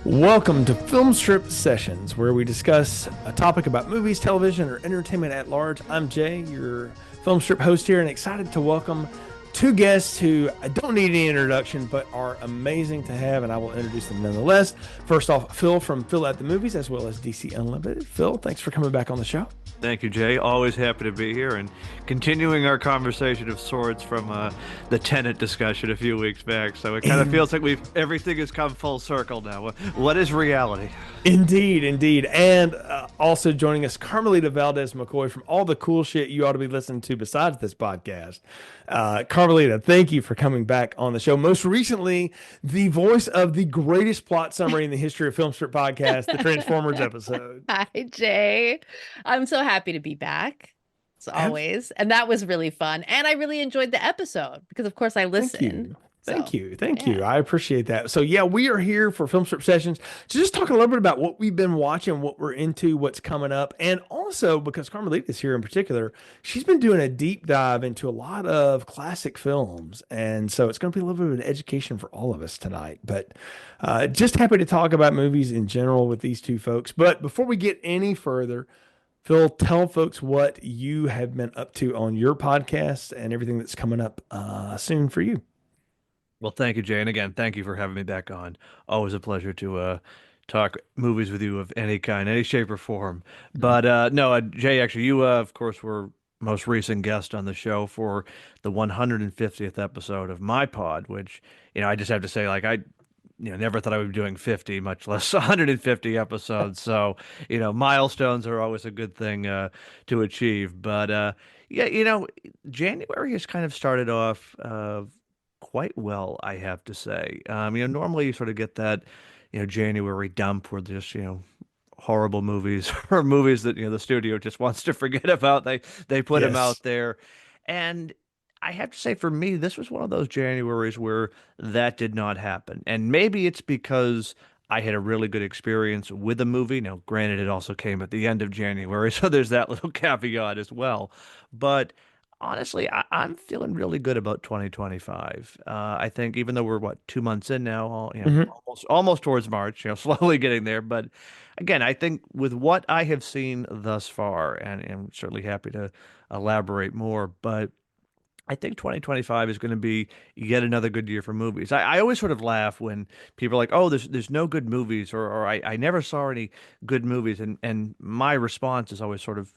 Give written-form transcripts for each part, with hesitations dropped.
Welcome to Film Strip Sessions, where we discuss a topic about movies, television, or entertainment at large. I'm Jay, your Film Strip host here, and excited to welcome two guests who I don't need any introduction, but are amazing to have, and I will introduce them nonetheless. First off, Phil from Phil at the Movies, as well as DC Unlimited. Phil, thanks for coming back on the show. Thank you, Jay. Always happy to be here and continuing our conversation of sorts from the Tenet discussion a few weeks back. So it kind of feels like everything has come full circle now. What is reality? Indeed, indeed. And also joining us, Carmelita Valdez-McKoy from all the cool shit you ought to be listening to besides this podcast. Carmelita, thank you for coming back on the show. Most recently, the voice of the greatest plot summary in the history of Film Strip podcast, the Transformers episode. Hi, Jay. I'm so happy to be back, as always. And that was really fun. And I really enjoyed the episode because, of course, I listened. Thank you. I appreciate that. So yeah, we are here for Film Strip Sessions to just talk a little bit about what we've been watching, what we're into, what's coming up. And also because Carmelita is here in particular, she's been doing a deep dive into a lot of classic films. And so it's going to be a little bit of an education for all of us tonight. But just happy to talk about movies in general with these two folks. But before we get any further, Phil, tell folks what you have been up to on your podcast and everything that's coming up soon for you. Well, thank you, Jay. And again, thank you for having me back on. Always a pleasure to talk movies with you of any kind, any shape or form. But no, Jay, actually, you, of course, were most recent guest on the show for the 150th episode of my pod, which, I just have to say, like, never thought I would be doing 50, much less 150 episodes. So, milestones are always a good thing to achieve. But yeah, January has kind of started off quite well, I have to say. Normally you sort of get that, January dump where there's, horrible movies or movies that, the studio just wants to forget about. They put them out there. And I have to say, for me, this was one of those Januaries where that did not happen. And maybe it's because I had a really good experience with a movie. Now, granted, it also came at the end of January, so there's that little caveat as well. But honestly, I'm feeling really good about 2025. I think even though we're 2 months in now, almost towards March, slowly getting there. But again, I think with what I have seen thus far, and I'm certainly happy to elaborate more, but I think 2025 is going to be yet another good year for movies. I always sort of laugh when people are like, "Oh, there's no good movies," or I never saw any good movies, and my response is always sort of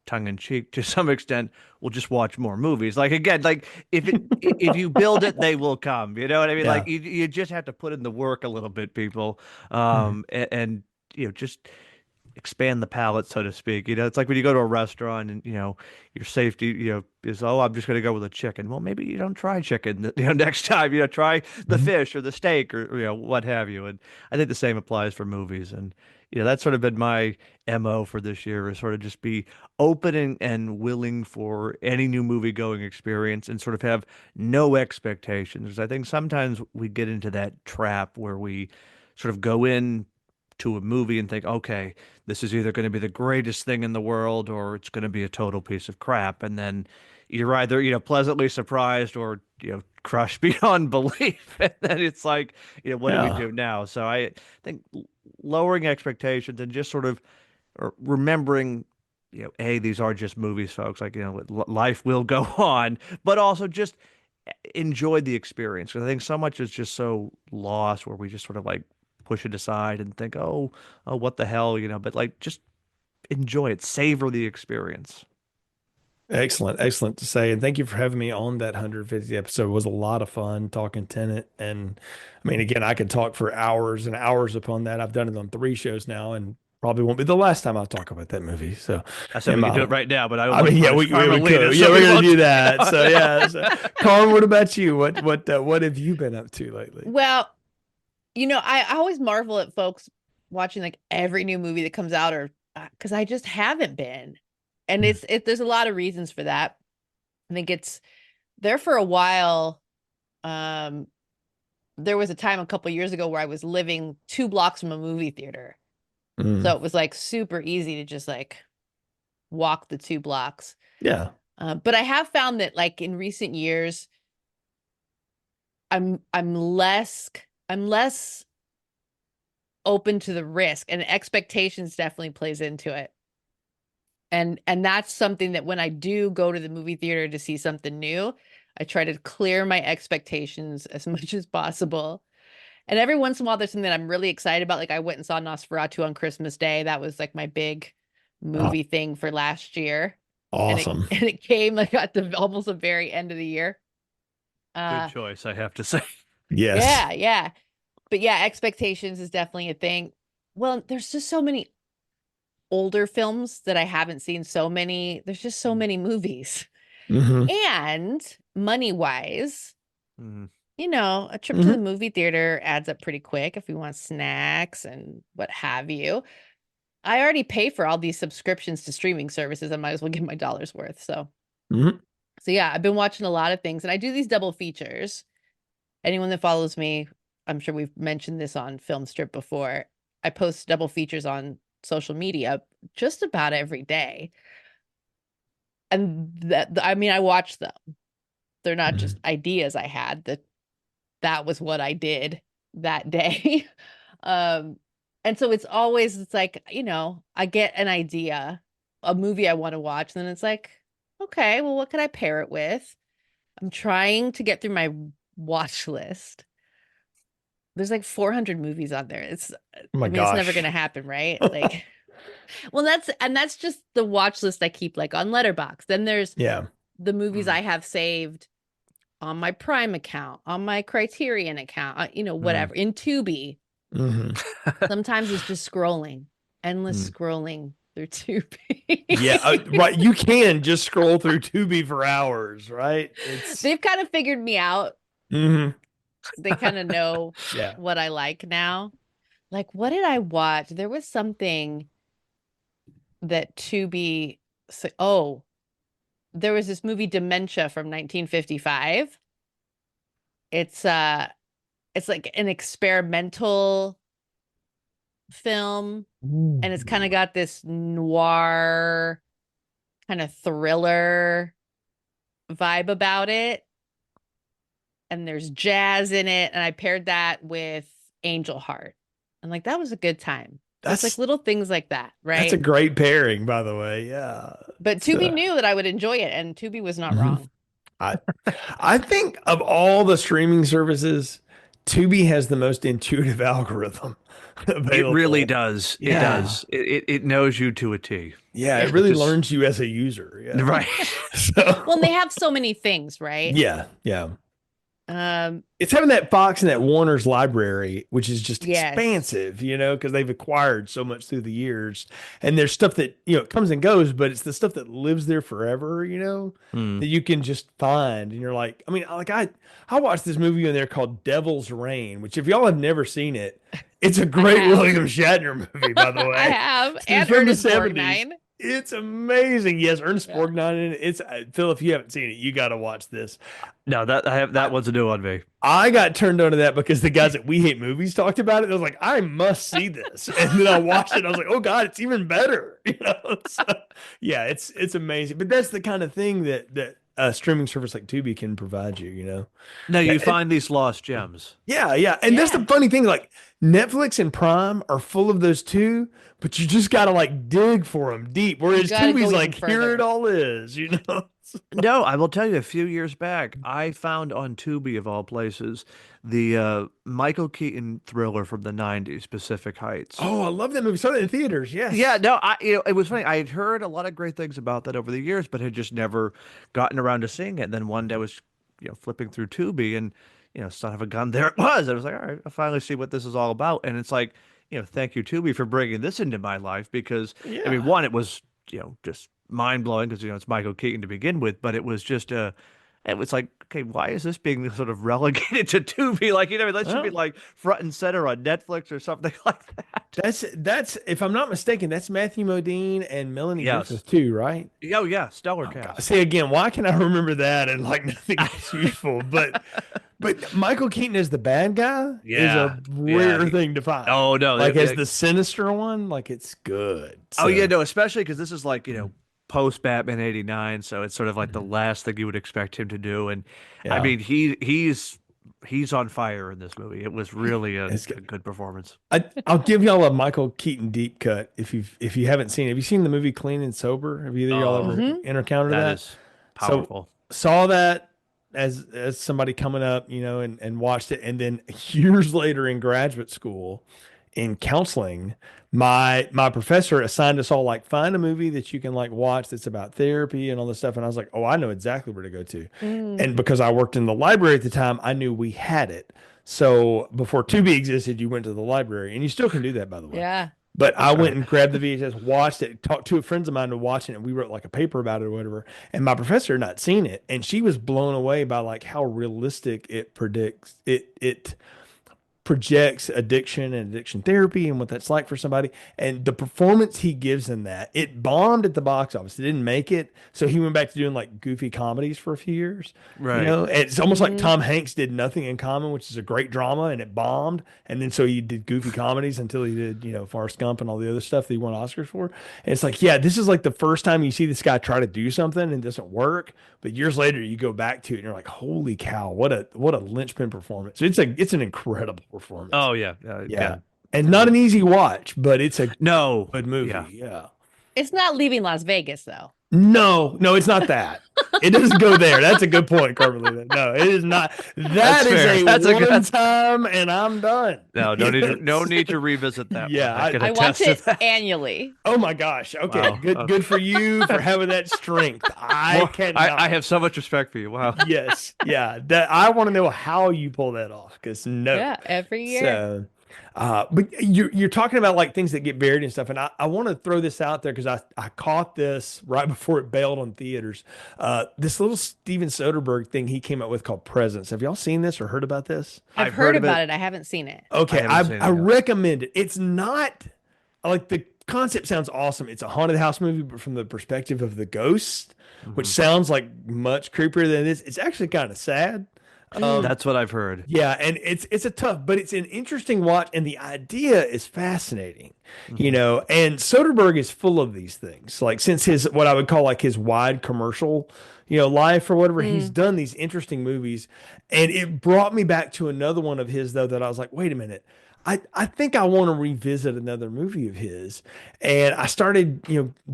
tongue in cheek to some extent. We'll just watch more movies. Like again, like if you build it, they will come. You know what I mean? Yeah. Like you just have to put in the work a little bit, people, and just expand the palette, so to speak. It's like when you go to a restaurant and, your safety, is, oh, I'm just going to go with a chicken. Well, maybe you don't try chicken, next time, try the fish or the steak or, what have you. And I think the same applies for movies. And, that's sort of been my MO for this year is sort of just be open and willing for any new movie going experience and sort of have no expectations. Because I think sometimes we get into that trap where we sort of go in to a movie and think, okay, this is either going to be the greatest thing in the world or it's going to be a total piece of crap. And then you're either, pleasantly surprised or, crushed beyond belief. And then it's like, what do we do now? So I think lowering expectations and just sort of remembering, these are just movies, folks. Like, life will go on, but also just enjoy the experience. Because I think so much is just so lost where we just sort of like push it aside and think, oh, what the hell, but like just enjoy it, savor the experience. Excellent to say. And thank you for having me on that 150th episode. It was a lot of fun talking Tenet. And I mean, again, I could talk for hours and hours upon that. I've done it on 3 shows now and probably won't be the last time I'll talk about that movie. So I said we could do it right now, but I mean, yeah, we could. Yeah, we're going to do that. So yeah. So, Carl, what about you? What have you been up to lately? Well, I always marvel at folks watching like every new movie that comes out, or because I just haven't been. And there's a lot of reasons for that. I think it's there for a while. There was a time a couple years ago where I was living 2 blocks from a movie theater. So it was like super easy to just like walk the 2 blocks. Yeah. But I have found that like in recent years, I'm less open to the risk, and expectations definitely plays into it. And that's something that when I do go to the movie theater to see something new, I try to clear my expectations as much as possible. And every once in a while, there's something that I'm really excited about. Like I went and saw Nosferatu on Christmas Day. That was like my big Oh, movie thing for last year. And it awesome. and it came like at the almost the very end of the year. Good Uh choice, I have to say. Yes. yeah. But yeah, expectations is definitely a thing. Well, there's just so many older films that I haven't seen. There's just so many movies. Hmm. And money-wise, Mhm. a trip to the Hmm. movie theater adds up pretty quick if we want snacks and what have you. I already pay for all these subscriptions to streaming services. I might as well get my dollar's worth. Hmm. So yeah, I've been watching a lot of things, and I do these double features. Anyone that follows me, I'm sure we've mentioned this on Film Strip before. I post double features on social media just about every day. And I mean, I watch them. They're not just ideas I had. That was what I did that day. um, and so it's like, I get an idea, a movie I want to watch, and then it's like, okay, well, what could I pair it with? I'm trying to get through my watch list. There's like 400 movies on there. Oh my I mean, it's never gosh. gonna happen, right? Like, well, that's just the watch list I keep like on Letterboxd. Then there's Yeah. the movies Mm. I have saved on my Prime account, on my Criterion account, Mm. whatever, in Tubi. Hmm. Sometimes it's just scrolling, endless Mm. scrolling through Tubi. Yeah. Right. You can just scroll through Tubi for hours, right? It's. They've kind of figured me out. Hmm. They kind of know Yeah. what I like now. Like, what did I watch? There was something that Tubi. Oh, there was this movie Dementia from 1955. It's like an experimental film, and it's kind of Ooh. got this noir kind of thriller vibe about it. And there's jazz in it, and I paired that with Angel Heart. And like that was a good time. So it's like That's little things like that, that's a right? great pairing, by the way. Yeah. But It's, Tubi knew that I would enjoy it, and Tubi was not mhm. wrong. I I think of all the streaming services, Tubi has the most intuitive algorithm It really available. does. It Yeah. does. It knows you to a T, Yeah, it Yeah. which really is learns you as a user. Yeah. right. Well, and they So, have so many things, right? yeah, yeah. Um, It's having that Fox and that Warner's library, which is just yes. expansive, because they've acquired so much through the years. And there's stuff that, it comes and goes, but it's the stuff that lives there forever, Mm. that you can just find. And you're like, I mean, like I watched this movie in there called Devil's Reign, which if y'all have never seen it, it's a I great have. William Shatner movie, by the I way. have. It's And from the Ernest 70s. Borgnine. It's amazing. Yes, Ernest Yeah. Borgnine in it. It's Phil, if you haven't seen it, you got to watch this. No, that one's a new on me. I got turned on to that because the guys at We Hate Movies talked about it. I was like, I must see this. And then I watched it. And I was like, oh God, it's even better. So, yeah, it's amazing. But that's the kind of thing that a streaming service like Tubi can provide you. No, Yeah, you find these lost gems. yeah, yeah. And that's the Yeah. funny thing. Like Netflix and Prime are full of those too, but you just gotta like dig for them deep. You Whereas got to go Tubi's even like, here it further. all is. No, I will tell you, a few years back, I found on Tubi, of all places, the Michael Keaton thriller from the 90s, Pacific Heights. Oh, I love that movie. Saw that in theaters. Yeah, Yes. no, it was funny. I had heard a lot of great things about that over the years, but had just never gotten around to seeing it. And then one day I was, flipping through Tubi and, son of a gun, there it was. I was like, all right, I finally see what this is all about. And it's like, thank you, Tubi, for bringing this into my life because, I mean, Yeah. one, it was, just mind blowing because, it's Michael Keaton to begin with, but it was just it was like, okay, why is this being sort of relegated to Tubi? Like, that should be Well, like front and center on Netflix or something like that. that's if I'm not mistaken, that's Matthew Modine and Melanie Yes. Griffith too, right? Oh yeah, stellar Oh God. cast. See again, why can I remember that and like nothing else useful? But Michael Keaton as the bad guy is a Yeah, yeah. rare thing to find. Oh no, Like as the sinister one, like it's good. oh yeah, So no, especially because this is like post Batman '89, so it's sort of like the mhm. last thing you would expect him to do. And I Yeah. mean, he's he's on fire in this movie. It was really a It's good. good performance. I'll give y'all a Michael Keaton deep cut if you haven't seen it. Have you seen the movie Clean and Sober? Have either of y'all Oh, ever Mhm. encountered that that? is So powerful. saw that as somebody coming up, and watched it, and then years later in graduate school in counseling, my professor assigned us all like find a movie that you can like watch that's about therapy and all this stuff. And I was like, oh, I know exactly where to go to. Mm. And because I worked in the library at the time, I knew we had it. So before Tubi existed, you went to the library, and you still can do that, by the way. Yeah. But I went and grabbed the VHS, watched it, talked to friends of mine who were watching it. We wrote like a paper about it or whatever. And my professor had not seen it, and she was blown away by like how realistic it predicts it projects addiction and addiction therapy and what that's like for somebody. And the performance he gives in that, it bombed at the box office. It didn't make it. So he went back to doing like goofy comedies for a few years. Right. And it's almost like Mhm. Tom Hanks did Nothing in Common, which is a great drama, and it bombed. And then so he did goofy comedies until he did, Forrest Gump and all the other stuff that he won Oscars for. And it's like, yeah, this is like the first time you see this guy try to do something and it doesn't work. But years later, you go back to it and you're like, holy cow, what a linchpin performance. It's an incredible performance. Oh yeah. Yeah. Again. And not an easy watch, but it's a No. good movie. Yeah. Yeah. It's not Leaving Las Vegas though. No, it's not that. It doesn't go there. That's a good point, Carmelita. No, it is not. That's That is fair. a That's a one good- time and I'm done. No need to revisit that. Yeah, one. can I watch attest to it that. annually. Oh my gosh. Okay. Wow. Good for you for having that strength. I cannot. I have so much respect for you. Wow. Yes. Yeah. That I want to know how you pull that off, because no. Yeah, every year. So, but you're talking about like things that get buried and stuff, and I want to throw this out there because I caught this right before it bailed on theaters. This little Steven Soderbergh thing he came up with called Presence. Have y'all seen this or heard about this? I've heard about it. I haven't seen it. Okay, I haven't seen it I yet. recommend it. It's not like the concept sounds awesome. It's a haunted house movie, but from the perspective of the ghost, which sounds like much creepier than it is. It's actually kind of sad. That's what I've heard. Yeah, and it's a tough, but it's an interesting watch, and the idea is fascinating, And Soderbergh is full of these things. Like since his what I would call like his wide commercial, life or whatever, he's done these interesting movies, and it brought me back to another one of his though that I was like, wait a minute. I think I want to revisit another movie of his. And I started,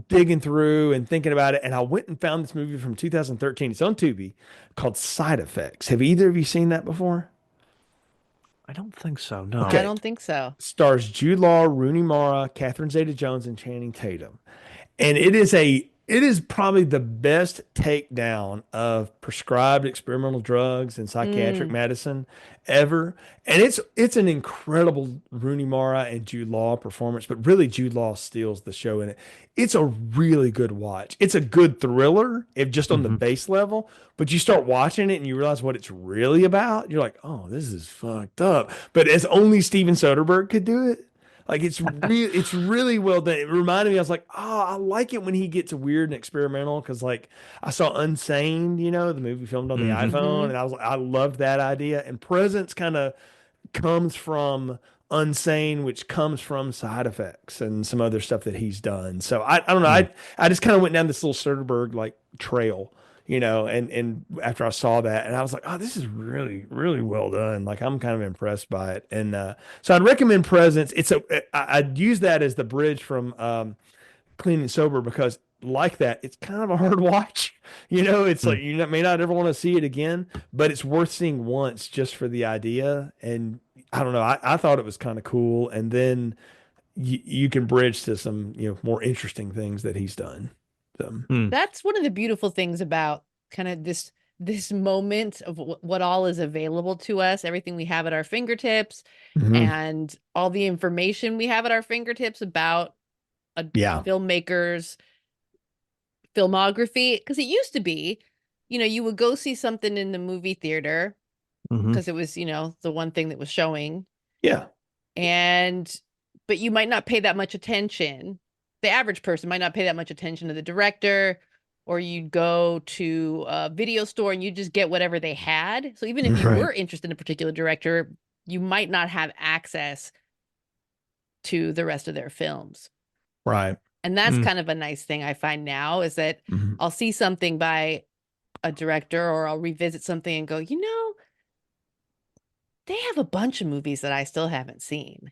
digging through and thinking about it. And I went and found this movie from 2013. It's on Tubi called Side Effects. Have either of you seen that before? I don't think so. No. Okay. I don't think so. Stars Jude Law, Rooney Mara, Catherine Zeta-Jones, and Channing Tatum. And it is probably the best takedown of prescribed experimental drugs and psychiatric medicine ever. And it's an incredible Rooney Mara and Jude Law performance, but really Jude Law steals the show in it. It's a really good watch. It's a good thriller, if just on the base level, but you start watching it and you realize what it's really about. You're like, oh, this is fucked up. But as only Steven Soderbergh could do it. Like it's really well done. It reminded me, I was like, oh, I like it when he gets weird and experimental, because like I saw Unsane, the movie filmed on the iPhone, and I was like, I loved that idea. And Presence kind of comes from Unsane, which comes from Side Effects and some other stuff that he's done. So I don't know. I just kind of went down this little Soderbergh like trail. And after I saw that, and I was like, oh, this is really, really well done. Like I'm kind of impressed by it. And so I'd recommend Presence. I'd use that as the bridge from Clean and Sober, because like that, it's kind of a hard watch. It's like you may not ever want to see it again, but it's worth seeing once just for the idea. And I don't know, I thought it was kind of cool. And then you can bridge to some more interesting things that he's done. That's one of the beautiful things about kind of this moment of what all is available to us, everything we have at our fingertips, and all the information we have at our fingertips about a filmmaker's filmography. Because it used to be, you would go see something in the movie theater because it was, the one thing that was showing. Yeah. But you might not pay that much attention. The average person might not pay that much attention to the director, or you'd go to a video store and you just get whatever they had. So even if you were interested in a particular director, you might not have access to the rest of their films. Right. And that's kind of a nice thing I find now, is that I'll see something by a director, or I'll revisit something and go, they have a bunch of movies that I still haven't seen.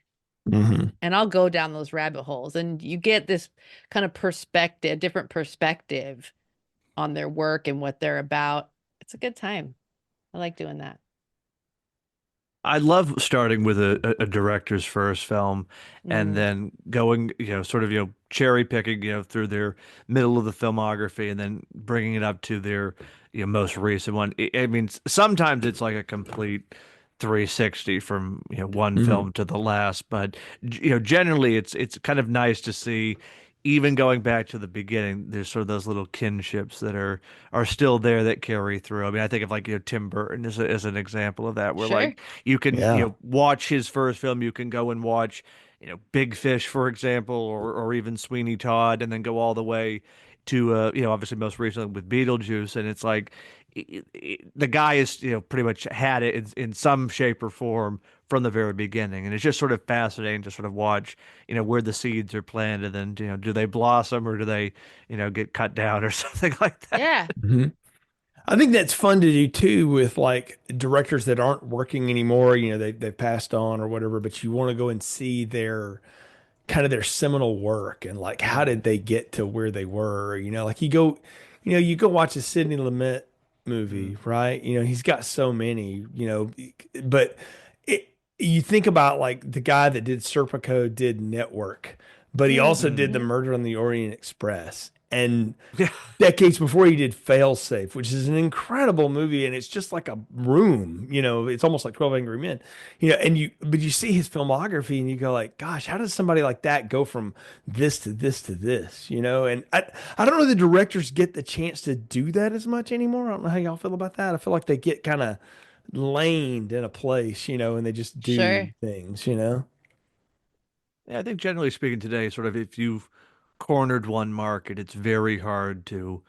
Hmm. And I'll go down those rabbit holes, and you get this kind of perspective, different perspective on their work and what they're about. It's a good time. I like doing that. I love starting with a director's first film and Mm, then going, sort of, cherry picking, through their middle of the filmography and then bringing it up to their, most recent one. I mean, sometimes it's like a complete 360 from, one Hmm. film to the last, but generally it's kind of nice to see even going back to the beginning, there's sort of those little kinships that are still there that carry through. I mean, I think of like, Tim Burton as an example of that, where sure. like you can, Yeah. watch his first film. You can go and watch, Big Fish, for example, or even Sweeney Todd, and then go all the way to, obviously most recently with Beetlejuice. And it's like the guy is, pretty much had it in some shape or form from the very beginning. And it's just sort of fascinating to sort of watch, where the seeds are planted and, do they blossom or do they, get cut down or something like that. Yeah. Hmm. I think that's fun to do too with like directors that aren't working anymore. They've passed on or whatever, but you want to go and see their kind of their seminal work and like how Mm. did they get to where they were? Like you go watch a Sidney Lumet Mm. movie, right? He's got so many, but you think about like the guy that did Serpico did Network, but he also did the Hmm. Murder on the Orient Express. And Yeah. decades before he did Failsafe, which is an incredible movie, and it's just like a room, it's almost like 12 Angry Men, but you see his filmography and you go like, gosh, how does somebody like that go from this to this to this, And I don't know the directors get the chance to do that as much anymore. I don't know how y'all feel about that. I feel like they get kind of laned in a place, and they just do Sure. things. Yeah, I think generally speaking today, sort of if you've cornered one market, it's very hard to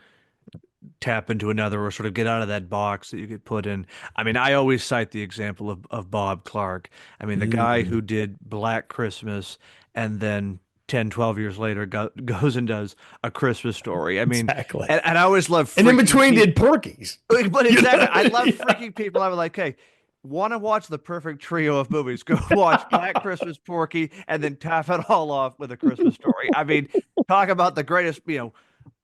tap into another or sort of get out of that box that you get put in. I mean, I always cite the example of Bob Clark. I mean, the guy Mm, who did Black Christmas and then 10, 12 years later goes and does A Christmas Story. I mean, exactly. and I always love And in freaking between people. did Porky's. But exactly, I love Yeah. freaking people. I was like, hey, want to watch the perfect trio of movies? Go watch Black Christmas, Porky, and then tap it all off with A Christmas Story. I mean, talk about the greatest,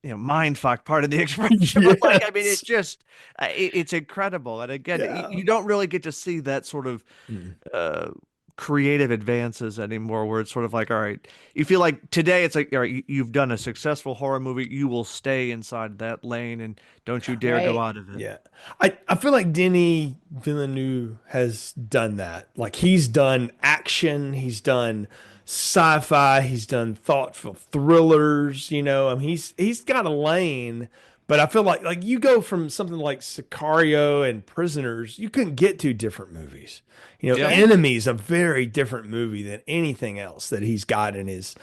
mind fuck part of the expression. But like, I mean, Yes. it's just, it's incredible. And again, Yeah. you don't really get to see that sort of Mm. uh, creative advances anymore, where it's sort of like, all right, you feel like today it's like, all right, you've done a successful horror movie, you will stay inside that lane and don't you dare go Right. out of it. Yeah. I feel like Denis Villeneuve has done that. Like he's done action, he's done sci-fi, he's done thoughtful thrillers, I mean he's got a lane, but I feel like you go from something like Sicario and Prisoners, you couldn't get two different movies. Yeah. Sure. Enemy is a very different movie than anything else that he's got in his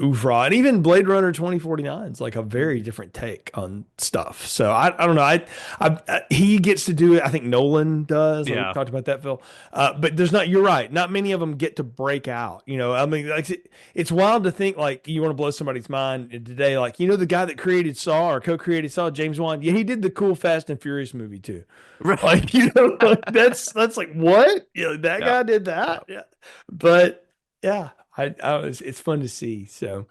oeuvre. And even Blade Runner 2049 is like a very different take on stuff. So I don't know. He gets to do it. I think Nolan does. We Yeah. talked about that, Phil. But there's not, you're right. Not many of them get to break out. I mean, like it's wild to think like you want to blow somebody's mind today. Like, the guy that created Saw or co-created Saw, James Wan. Yeah, he did the cool Fast and Furious movie too. Right. Like, like that's like what? That Yeah. guy did that. Yeah. But yeah, it's fun to see. So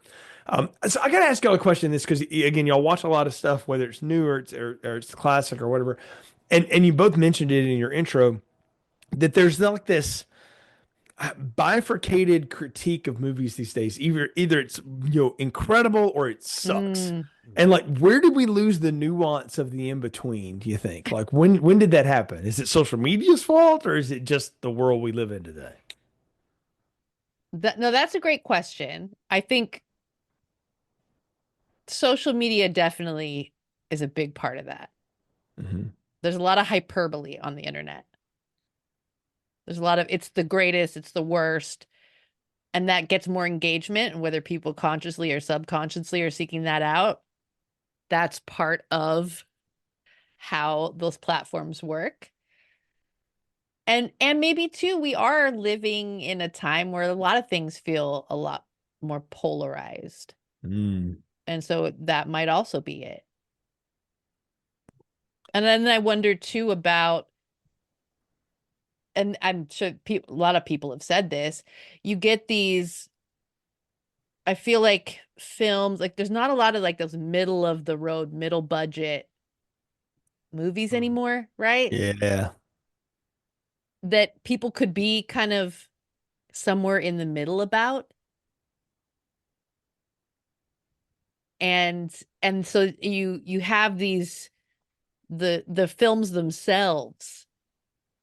I gotta ask y'all a question this because again, y'all watch a lot of stuff, whether it's new or it's classic or whatever. And you both mentioned it in your intro that there's like this bifurcated critique of movies these days. Either it's incredible or it sucks. Mm, And like, where did we lose the nuance of the in between? Do you think? Like, when did that happen? Is it social media's fault or is it just the world we live in today? no, that's a great question. I think social media definitely is a big part of that. Hmm. There's a lot of hyperbole on the internet. There's a lot of it's the greatest, it's the worst, and that gets more engagement. And whether people consciously or subconsciously are seeking that out, that's part of how those platforms work. And maybe too, we are living in a time where a lot of things feel a lot more polarized. Mm. And so that might also be it. And then I wonder too about and I'm sure a lot of people have said this, you get these, I feel like films, like there's not a lot of like those middle of the road, middle budget movies Mhm. anymore, right? Yeah. That people could be kind of somewhere in the middle about. And so you have these, the films themselves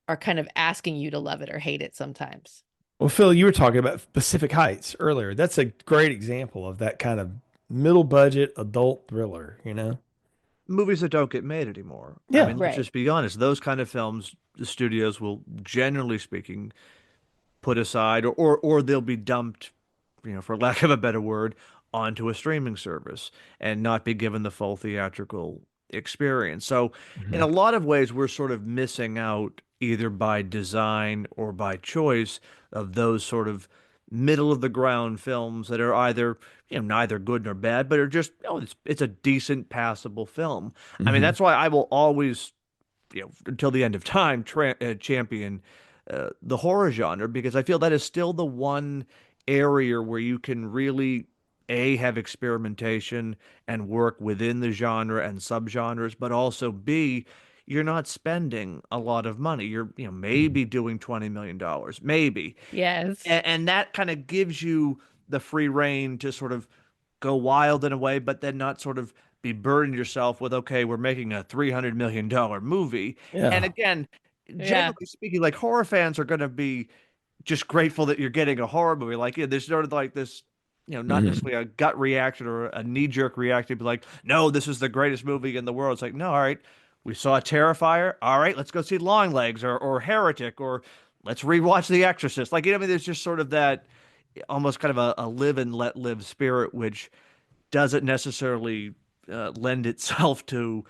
are kind of asking you to love it or hate it sometimes. Well, Phil, you were talking about Pacific Heights earlier. That's a great example of that kind of middle budget adult thriller, you know? Movies that don't get made anymore. I Yeah. mean, let's Right. just be honest. Those kind of films, the studios will, generally speaking, put aside, or they'll be dumped, for lack of a better word, onto a streaming service and not be given the full theatrical experience. So, in a Mhm. lot of ways, we're sort of missing out either by design or by choice of those sort of middle of the ground films that are either, neither good nor bad, but are just, it's a decent, passable film. I mean, Mhm. that's why I will always, until the end of time, champion the horror genre, because I feel that is still the one area where you can really A, have experimentation and work within the genre and subgenres, but also B, you're not spending a lot of money. You're, Mhm. maybe doing $20 million, maybe. Yes. And that kind of gives you the free reign to sort of go wild in a way, but then not sort of be burdened yourself with, okay, we're making a $300 million movie. And Yeah. again, Yeah. generally speaking, like horror fans are going to be just grateful that you're getting a horror movie. Like, there's sort of like this, not Mhm. necessarily a gut reaction or a knee-jerk reaction, but like, no, this is the greatest movie in the world. It's like, no, all right, we saw Terrifier. All right, let's go see Longlegs or Heretic, or let's rewatch The Exorcist. Like, I mean, there's just sort of that almost kind of a live and let live spirit, which doesn't necessarily lend itself to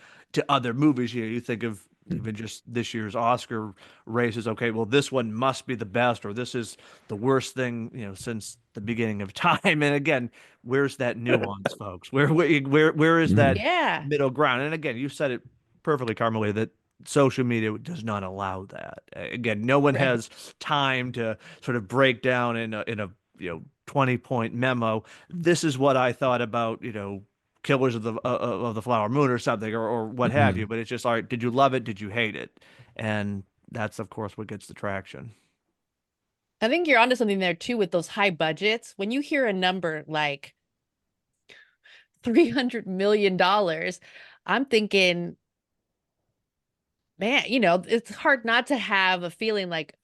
other movies. You think of even just this year's Oscar races. Okay, well, this one must be the best, or this is the worst thing since the beginning of time. And again, where's that nuance, folks? Where is Mhm. that Yeah. middle ground? And again, you said it perfectly, Carmelia, that social media does not allow that. Again, no one Right. has time to sort of break down in a 20-point memo, this is what I thought about, Killers of the Flower Moon or something, or what have you. Mhm. But it's just, all right, did you love it? Did you hate it? And that's, of course, what gets the traction. I think you're onto something there too with those high budgets. When you hear a number like $300 million, I'm thinking, man, it's hard not to have a feeling like,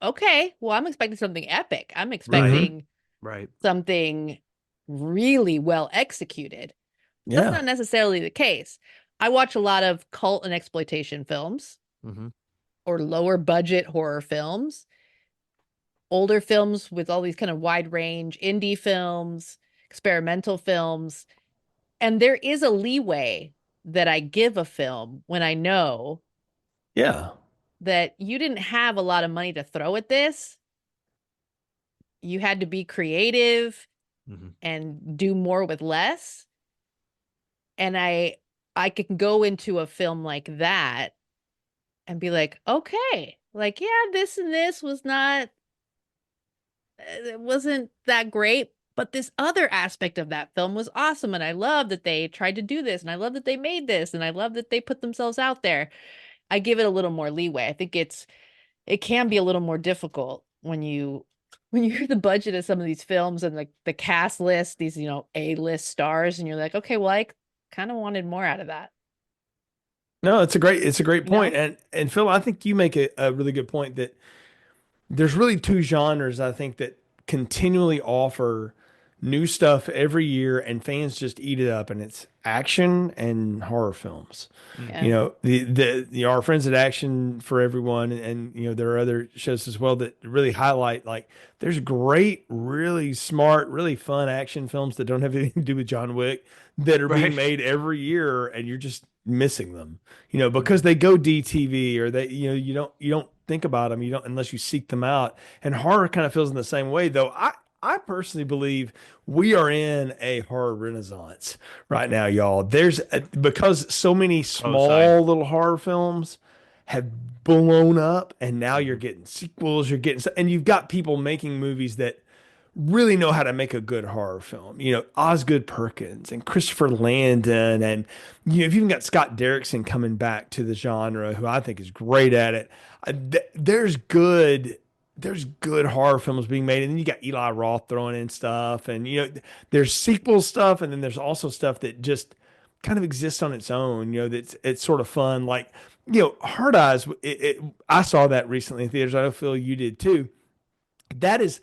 okay, well, I'm expecting something epic. I'm Right. Mhm. expecting Right. something really well executed. That's Yeah. not necessarily the case. I watch a lot of cult and exploitation films Hmm. or lower budget horror films, older films with all these kind of wide range indie films, experimental films. And there is a leeway that I give a film when I know Yeah. that you didn't have a lot of money to throw at this. You had to be creative Hmm. and do more with less. And I can go into a film like that and be like, okay, like, yeah, this and this was not, it wasn't that great, but this other aspect of that film was awesome. And I love that they tried to do this. And I love that they made this. And I love that they put themselves out there. I give it a little more leeway. I think it can be a little more difficult when you hear the budget of some of these films and like the cast list, these, A-list stars, and you're like, okay, well, I kind of wanted more out of that, No, it's a great you point. know? And Phil, I think you make a really good point that there's really two genres I think that continually offer new stuff every year and fans just eat it up, and it's action and horror films. Hmm. Yeah. Our friends at Action for Everyone, and there are other shows as well that really highlight, like, there's great, really smart, really fun action films that don't have anything to do with John Wick that are being Right. made every year, and you're just missing them, because Hmm. they go DTV, or they, you don't think about them, you don't, unless you seek them out. And horror kind of feels in the same way, though. I personally believe we are in a horror renaissance right now, y'all. Because so many Co-sign. small little horror films have blown up, and now you're getting sequels, and you've got people making movies that really know how to make a good horror film. You know, Osgood Perkins and Christopher Landon, and you've even got Scott Derrickson coming back to the genre, who I think is great at it. There's good horror films being made, and then you got Eli Roth throwing in stuff, and there's sequel stuff, and then there's also stuff that just kind of exists on its own. That's it's sort of fun, like Hard Eyes. I saw that recently in theaters. I know Phil, you did too. That is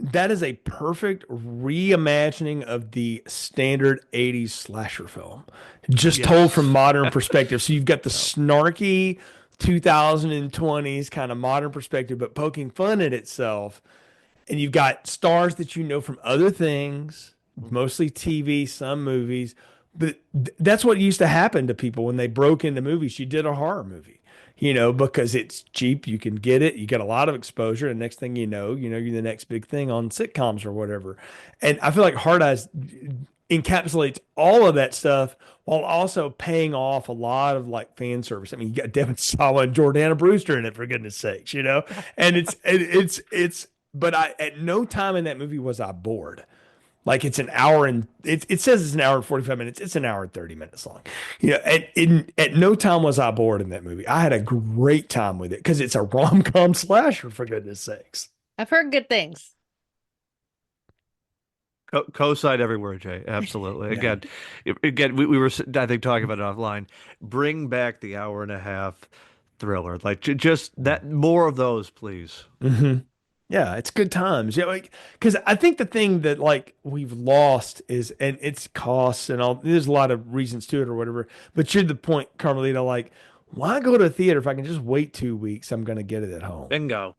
that is a perfect reimagining of the standard 80s slasher film, just told from Yes. modern perspective. So you've got the Yep. snarky 2020s kind of modern perspective, but poking fun at itself. And you've got stars that you know from other things, mostly TV, some movies. But that's what used to happen to people when they broke into movies. You did a horror movie, because it's cheap. You can get it. You get a lot of exposure. And next thing you're the next big thing on sitcoms or whatever. And I feel like Hard Eyes encapsulates all of that stuff while also paying off a lot of like fan service. I mean, you got Devin Sawa and Jordana Brewster in it, for goodness sakes, and but at no time in that movie was I bored. Like it's an hour and it says it's an hour and 45 minutes. It's an hour and 30 minutes long. At no time was I bored in that movie. I had a great time with it because it's a rom-com slasher, for goodness sakes. I've heard good things. Co-side everywhere, Jay. Absolutely. Yeah. Again, we were, I think, talking about it offline. Bring back the hour and a half thriller. Like just that, more of those, please. hmm Yeah, it's good times. Yeah, like because I think the thing that like we've lost is, and it's costs and all. There's a lot of reasons to it or whatever. But you're the point, Carmelita. Like, why go to a theater if I can just wait 2 weeks? I'm gonna get it at home. Bingo.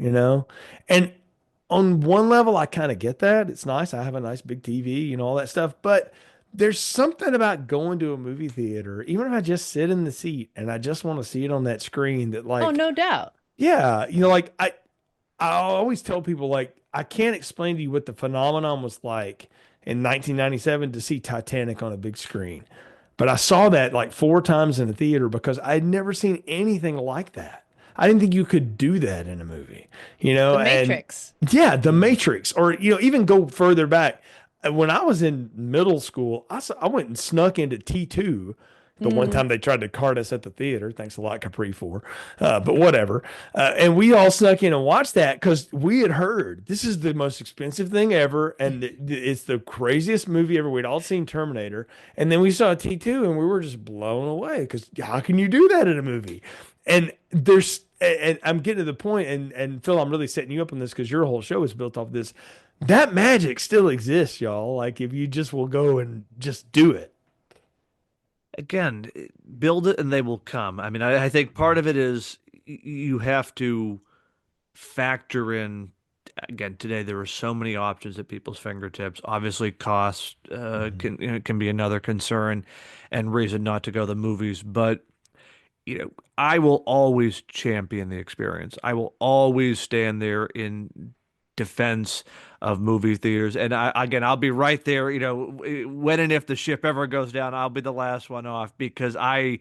And on one level, I kind of get that. It's nice. I have a nice big TV, all that stuff. But there's something about going to a movie theater, even if I just sit in the seat and I just want to see it on that screen, that Oh, like, no doubt. yeah, like I always tell people like I can't explain to you what the phenomenon was like in 1997 to see Titanic on a big screen. But I saw that like 4 times in the theater because I'd never seen anything like that. I didn't think you could do that in a movie, The and Matrix. yeah, The Matrix, or even go further back. When I was in middle school, I went and snuck into T2 the one Mm. time they tried to cart us at the theater. Thanks a lot, Capri, for, but whatever. And we all snuck in and watched that because we had heard this is the most expensive thing ever, and it's the craziest movie ever. We'd all seen Terminator, and then we saw T2, and we were just blown away because how can you do that in a movie? And I'm getting to the point, and Phil, I'm really setting you up on this because your whole show is built off this. That magic still exists, y'all. Like if you just will go and just do it. Again, build it and they will come. I mean, I think part of it is you have to factor in, again, today there are so many options at people's fingertips. Obviously, cost Mhm. can be another concern and reason not to go to the movies. But I will always champion the experience. I will always stand there in defense of movie theaters. And I'll be right there, when and if the ship ever goes down, I'll be the last one off because I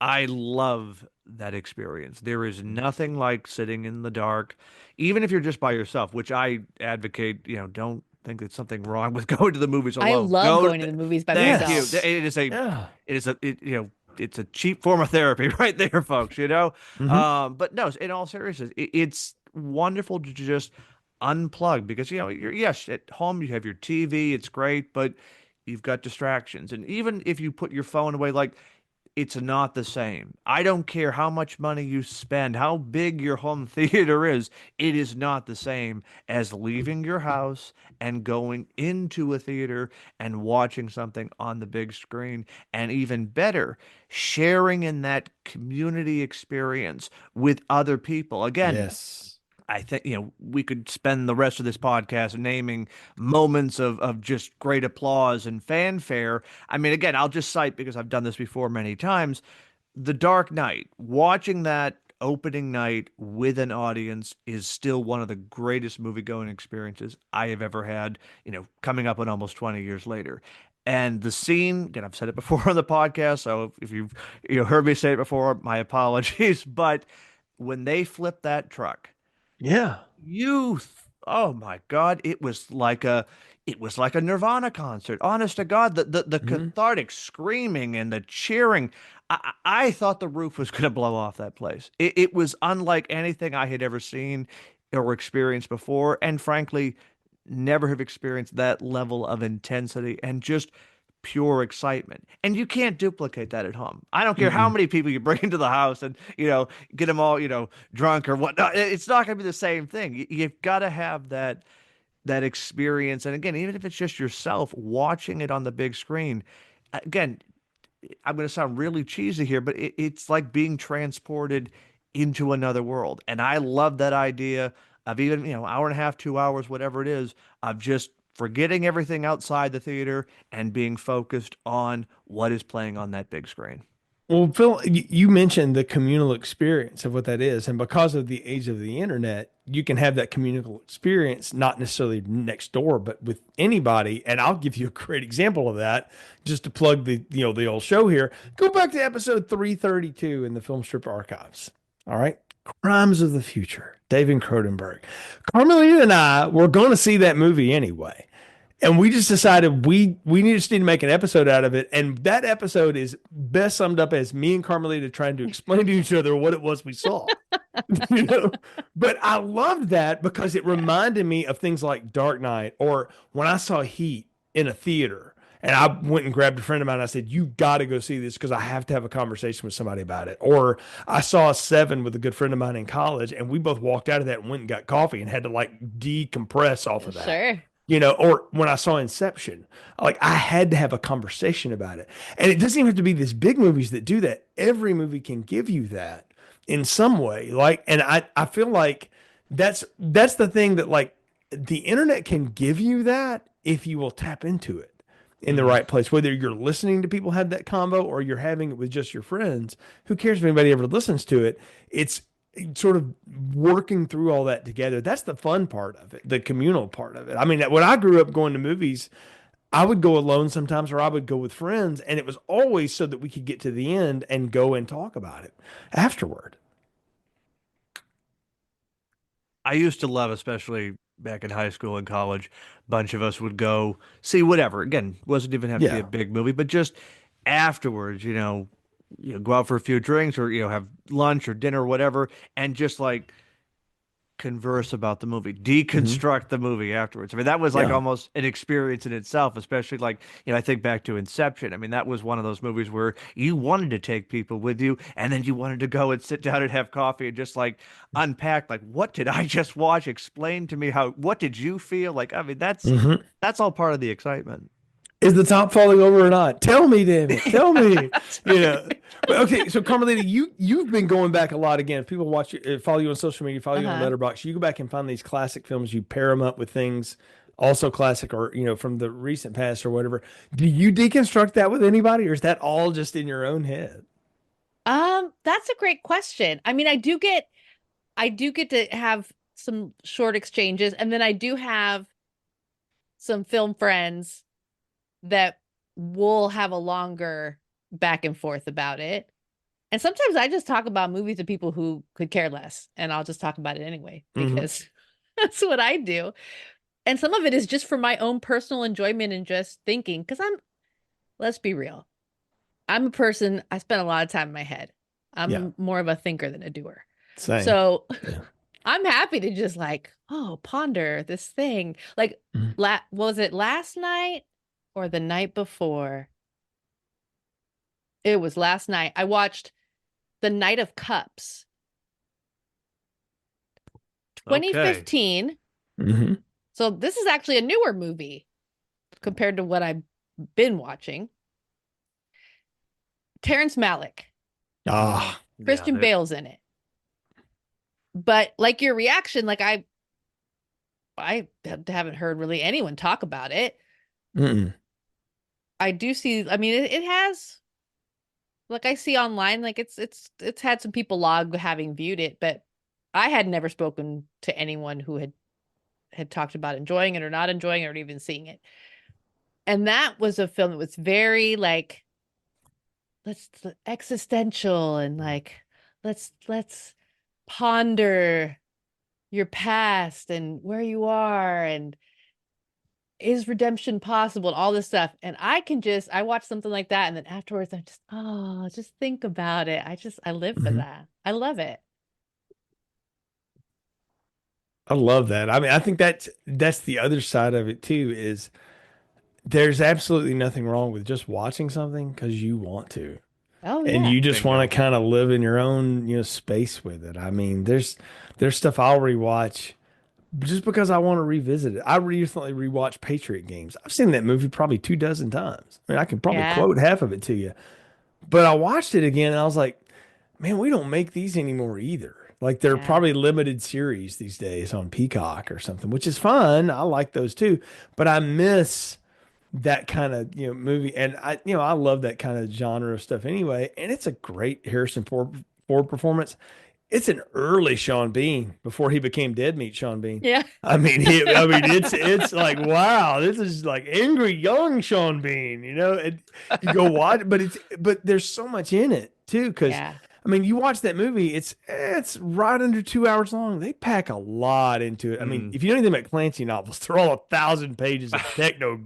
love that experience. There is nothing like sitting in the dark, even if you're just by yourself, which I advocate, don't think there's something wrong with going to the movies I alone. love going to the movies by Thank you. myself. Yes. Yeah. It's a cheap form of therapy right there, folks. hmm But no, in all seriousness, it's wonderful to just unplug because, yes, at home you have your TV, it's great, but you've got distractions. And even if you put your phone away, like, it's not the same. I don't care how much money you spend, how big your home theater is, it is not the same as leaving your house and going into a theater and watching something on the big screen. And even better, sharing in that community experience with other people. Again, Yes. I think, we could spend the rest of this podcast naming moments of just great applause and fanfare. I mean, again, I'll just cite because I've done this before many times. The Dark Knight, watching that opening night with an audience is still one of the greatest movie going experiences I have ever had, coming up on almost 20 years later. And the scene, again, I've said it before on the podcast, so if you've heard me say it before, my apologies. But when they flipped that truck, Yeah. oh my God, it was like a Nirvana concert. Honest to God, the Mhm. cathartic screaming and the cheering. I thought the roof was going to blow off that place. It was unlike anything I had ever seen or experienced before, and frankly, never have experienced that level of intensity and just pure excitement. And you can't duplicate that at home. I don't care how Mm-mm. many people you bring into the house and, get them all, drunk or whatnot. It's not going to be the same thing. You've got to have that experience. And again, even if it's just yourself watching it on the big screen, again, I'm going to sound really cheesy here, but it's like being transported into another world. And I love that idea of even, hour and a half, 2 hours, whatever it is, of just forgetting everything outside the theater and being focused on what is playing on that big screen. Well, Phil, you mentioned the communal experience of what that is. And because of the age of the internet, you can have that communal experience, not necessarily next door, but with anybody. And I'll give you a great example of that just to plug the old show here. Go back to episode 332 in the Film Strip archives. All right. Crimes of the Future, David Cronenberg. Carmelita and I were going to see that movie anyway. And we just decided we just need to make an episode out of it. And that episode is best summed up as me and Carmelita trying to explain to each other what it was we saw. you know, but I loved that because it reminded me of things like Dark Knight or when I saw Heat in a theater. And I went and grabbed a friend of mine. And I said, "You got to go see this because I have to have a conversation with somebody about it." Or I saw Seven with a good friend of mine in college, and we both walked out of that and went and got coffee and had to like decompress off of that. Sure. Or when I saw Inception, like I had to have a conversation about it. And it doesn't even have to be these big movies that do that. Every movie can give you that in some way. Like, and I feel like that's the thing that like the internet can give you that if you will tap into it in the Mhm. right place, whether you're listening to people have that combo or you're having it with just your friends. Who cares if anybody ever listens to it? It's sort of working through all that together. That's the fun part of it, the communal part of it. I mean, when I grew up going to movies, I would go alone sometimes or I would go with friends, and it was always so that we could get to the end and go and talk about it afterward. I used to love, especially back in high school and college, a bunch of us would go see whatever. Again, wasn't even have to be a Yeah. big movie, but just afterwards, go out for a few drinks or, have lunch or dinner or whatever, and just like converse about the movie, Hmm. deconstruct the movie afterwards. I mean, that was like Yeah. almost an experience in itself, especially like, I think back to Inception. I mean, that was one of those movies where you wanted to take people with you and then you wanted to go and sit down and have coffee and just like unpack, like, what did I just watch? Explain to me what did you feel? Like, I mean, Hmm. that's all part of the excitement. Is the top falling over or not? Tell me, damn it. Tell me. That's You right. know. But okay, so Carmelita, you've been going back a lot again. If people watch you, follow you on social media, follow you on Uh-huh. Letterboxd, you go back and find these classic films, you pair them up with things also classic or from the recent past or whatever. Do you deconstruct that with anybody, or is that all just in your own head? That's a great question. I mean, I do get to have some short exchanges, and then I do have some film friends that will have a longer back and forth about it. And sometimes I just talk about movies to people who could care less, and I'll just talk about it anyway Hmm. because that's what I do. And some of it is just for my own personal enjoyment and just thinking, because let's be real, I'm a person, I spend a lot of time in my head. Yeah. I'm more of a thinker than a doer. Same. So Yeah. I'm happy to just like, oh, ponder this thing. Like, Mhm. was it last night or the night before? It was last night. I watched The Knight of Cups, Okay. 2015. Hmm. So this is actually a newer movie compared to what I've been watching. Terrence Malick, Ah. Yeah, Christian Bale's in it. But like your reaction, like I haven't heard really anyone talk about it. Mm-mm. I do see, I mean, it has, like I see online, like it's had some people log having viewed it, but I had never spoken to anyone who had talked about enjoying it or not enjoying it or even seeing it. And that was a film that was very like let's existential and like let's ponder your past and where you are and is redemption possible and all this stuff. And I watch something like that and then afterwards I'm just, oh, just think about it. I live for Mhm. that. I love it. I love that. I mean, I think that's the other side of it too, is there's absolutely nothing wrong with just watching something because you want to. Oh And yeah. you just want Bingo. to kind of live in your own, space with it. I mean, there's stuff I'll rewatch just because I want to revisit it. I recently rewatched Patriot Games. I've seen that movie probably 2 dozen times. I mean, I can probably Yeah. quote half of it to you. But I watched it again and I was like, man, we don't make these anymore either. Like they're Yeah. probably limited series these days on Peacock or something, which is fun. I like those too. But I miss that kind of, movie. And I love that kind of genre of stuff anyway. And it's a great Ford performance. It's an early Sean Bean before he became Dead Meat Sean Bean. Yeah. It's like, wow, this is like angry young Sean Bean, and you go watch, but there's so much in it too. Cause Yeah. I mean, you watch that movie, it's right under 2 hours long. They pack a lot into it. I mean, Mm. if you know anything about Clancy novels, they're all 1,000 pages of techno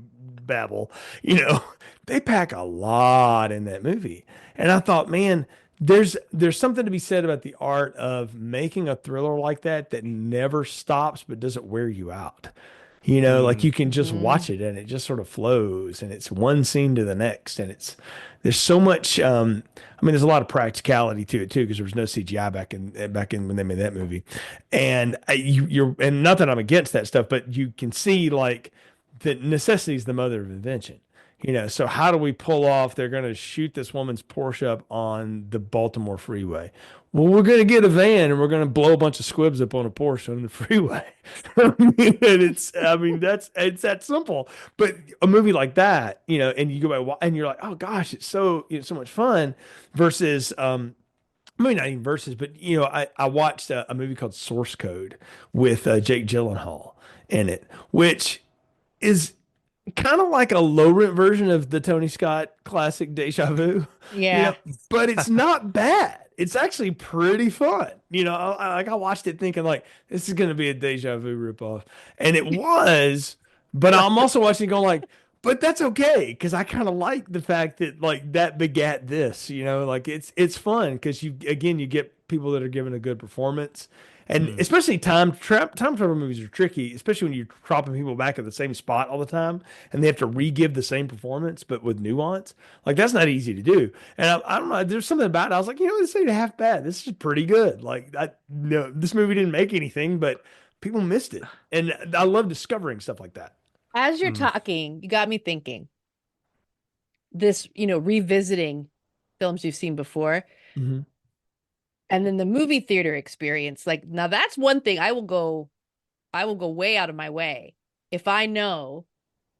babble, you know, they pack a lot in that movie. And I thought, man, there's something to be said about the art of making a thriller like that never stops but doesn't wear you out. Like Mm. you can just Mhm. watch it and it just sort of flows and it's one scene to the next and there's so much I mean there's a lot of practicality to it too because there was no CGI back in when they made that movie. And you're not that I'm against that stuff, but you can see like that necessity is the mother of invention. So how do we pull off? They're going to shoot this woman's Porsche up on the Baltimore freeway. Well, we're going to get a van and we're going to blow a bunch of squibs up on a Porsche on the freeway. It's that simple. But a movie like that, and you go by and you're like, oh gosh, it's so much fun. Versus, maybe not even versus, but I watched a movie called Source Code with Jake Gyllenhaal in it, which is kind of like a low rent version of the Tony Scott classic Deja Vu, you know, Yeah. but it's not bad. It's actually pretty fun. I watched it thinking like this is going to be a Deja Vu ripoff, and it was. But I'm also watching it going like, but that's okay because I kind of like the fact that like that begat this. Like it's fun because you get people that are giving a good performance. And Mm. especially time travel movies are tricky, especially when you're dropping people back at the same spot all the time and they have to re-give the same performance but with nuance. Like that's not easy to do. And I don't know, there's something about it. I was like, this ain't half bad. This is pretty good. Like no, this movie didn't make anything, but people missed it. And I love discovering stuff like that. As you're Mm. talking, you got me thinking this, revisiting films you've seen before. Mhm. And then the movie theater experience. Like now that's one thing I will go way out of my way if I know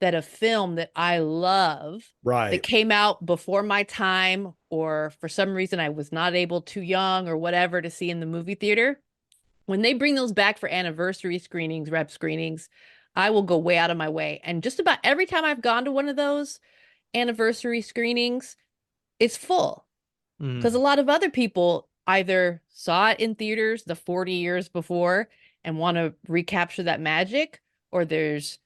that a film that I love that Right. came out before my time or for some reason I was not able too young or whatever to see in the movie theater, when they bring those back for anniversary screenings, rep screenings, I will go way out of my way. And just about every time I've gone to one of those anniversary screenings, it's full because a Mm. lot of other people either saw it in theaters the 40 years before and want to recapture that magic, or there's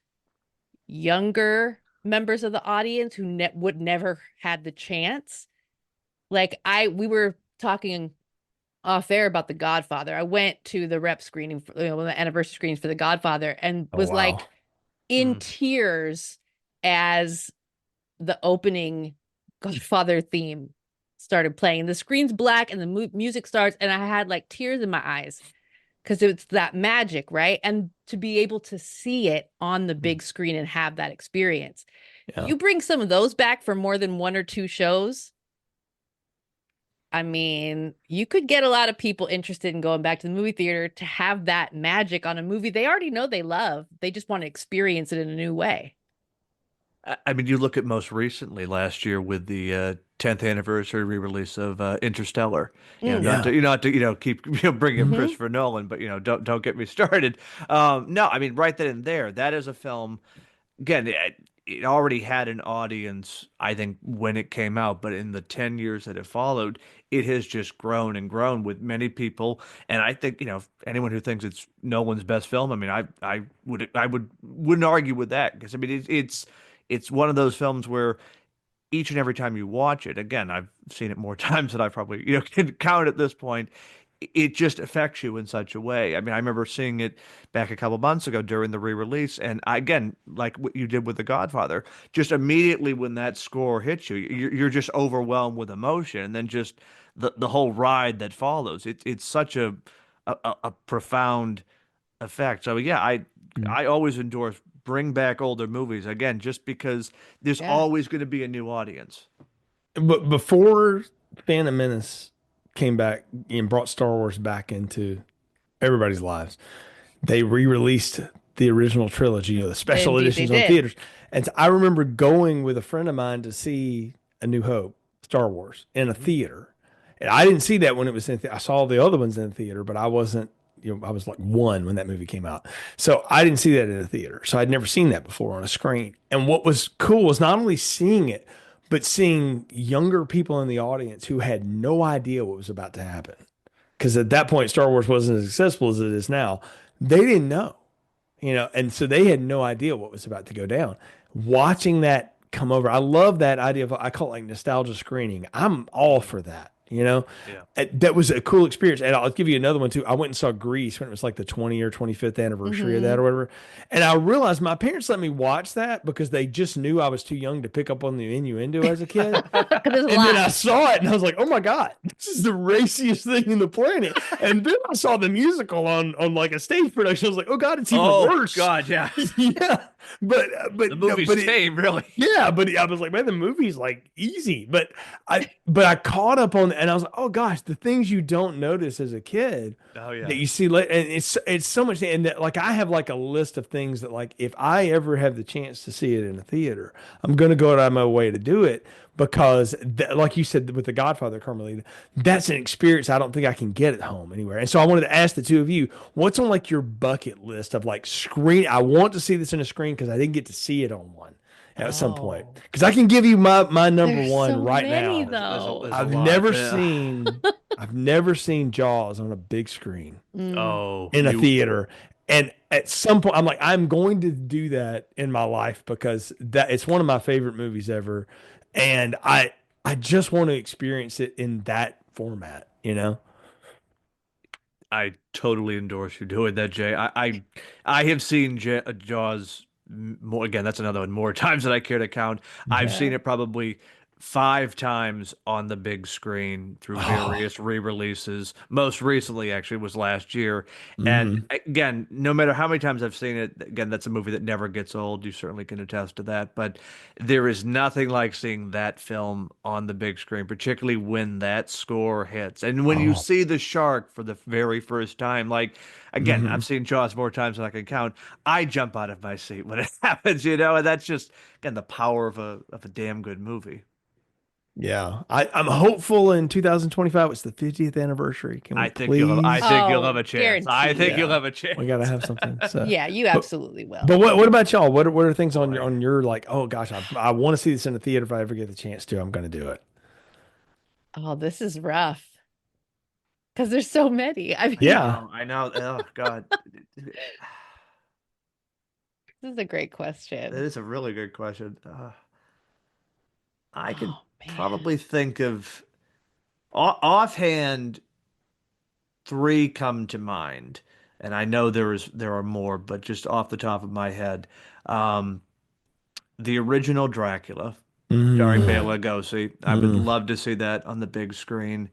younger members of the audience who would never had the chance. Like we were talking off air about The Godfather. I went to the rep screening, the anniversary screenings for The Godfather, and Oh was wow. like in Mm. tears as the opening Godfather theme started playing. The screen's black and the music starts, and I had like tears in my eyes because it's that magic, right? And to be able to see it on the Mm. big screen and have that experience. Yeah. You bring some of those back for more than one or two shows. I mean, you could get a lot of people interested in going back to the movie theater to have that magic on a movie they already know they love. They just want to experience it in a new way. I mean, you look at most recently last year with the 10th anniversary re-release of Interstellar. Mm. Not Yeah. to not to keep bringing up Hmm. Christopher Nolan, but don't get me started. No, I mean right then and there, that is a film again. it already had an audience, I think, when it came out, but in the 10 years that it followed, it has just grown and grown with many people. And I think, anyone who thinks it's Nolan's best film, I mean, wouldn't argue with that, because I mean, it's one of those films where each and every time you watch it, again, I've seen it more times than I probably, can count at this point. It just affects you in such a way. I mean, I remember seeing it back a couple months ago during the re-release, and again, like what you did with The Godfather, just immediately when that score hits you, you're just overwhelmed with emotion, and then just the whole ride that follows. It's such a profound effect. So yeah, I always endorse bring back older movies again, just because there's Yeah. always going to be a new audience. But before Phantom Menace came back and brought Star Wars back into everybody's lives, they re-released the original trilogy, the special Indeed, they editions on did. theaters. And so I remember going with a friend of mine to see A New Hope, Star Wars, in a theater. And I didn't see that when it was in I saw the other ones in the theater, but I wasn't, I was like one when that movie came out. So I didn't see that in a theater. So I'd never seen that before on a screen. And what was cool was not only seeing it, but seeing younger people in the audience who had no idea what was about to happen. Because at that point, Star Wars wasn't as accessible as it is now. They didn't know, and so they had no idea what was about to go down. Watching that come over, I love that idea of, I call it like nostalgia screening. I'm all for that. Yeah. That was a cool experience. And I'll give you another one too. I went and saw Grease when it was like the 20 or 25th anniversary of that or whatever. And I realized my parents let me watch that because they just knew I was too young to pick up on the innuendo as a kid. Because there's a And then I lot. saw it and I was like, oh my God, this is the raciest thing in the planet. And then I saw the musical on like a stage production. I was like, oh God, it's even worse. God, yeah. Yeah. But The movie's tame, really. yeah, but I was like, man, the movie's like easy. But I caught up on, and I was like, oh gosh, the things you don't notice as a kid Oh yeah. that you see later, and it's so much. And that, like, I have like a list of things that, like, if I ever have the chance to see it in a theater, I'm gonna go out of my way to do it, because like you said with The Godfather, Carmelita, that's an experience I don't think I can get at home anywhere. And so I wanted to ask the two of you, what's on like your bucket list of like screen? I want to see this in a screen because I didn't get to see it on one at some point. Oh. Because I can give you my number There's one so right many, now. though. There's a I've lot. never Yeah. seen I've never seen Jaws on a big screen Oh, in a theater. And at some point, I'm like, I'm going to do that in my life because that it's one of my favorite movies ever, and I just want to experience it in that format. I totally endorse you doing that, Jay. I have seen Jaws more. Again, that's another one, more times than I care to count. I've Yeah. seen it probably 5 times on the big screen through various re-releases. Most recently, actually, was last year. And again, no matter how many times I've seen it, again, that's a movie that never gets old. You certainly can attest to that. But there is nothing like seeing that film on the big screen, particularly when that score hits. And when you Oh, see the shark for the very first time, like, again, I've seen Jaws more times than I can count. I jump out of my seat when it happens, and that's just, again, the power of a damn good movie. yeah. I'm hopeful in 2025. It's the 50th anniversary. Can we I please? think you'll have Oh, a chance. I guaranteed. think you'll Yeah, have a we got to chance. have something. So, Yeah, you but absolutely will. but what about y'all? What are things on Boy. your like? Oh gosh, I want to see this in the theater. If I ever get the chance to, I'm going to do it. Oh, this is rough because there's so many. I mean, Yeah. I know. Oh God, this is a great that question. is a really good question. I could Oh, man. probably think of offhand 3 come to mind, and I know there are more, but just off the top of my head, um, the original Dracula, starring Mm, Bela Lugosi. I would mm. love to see that on the big screen.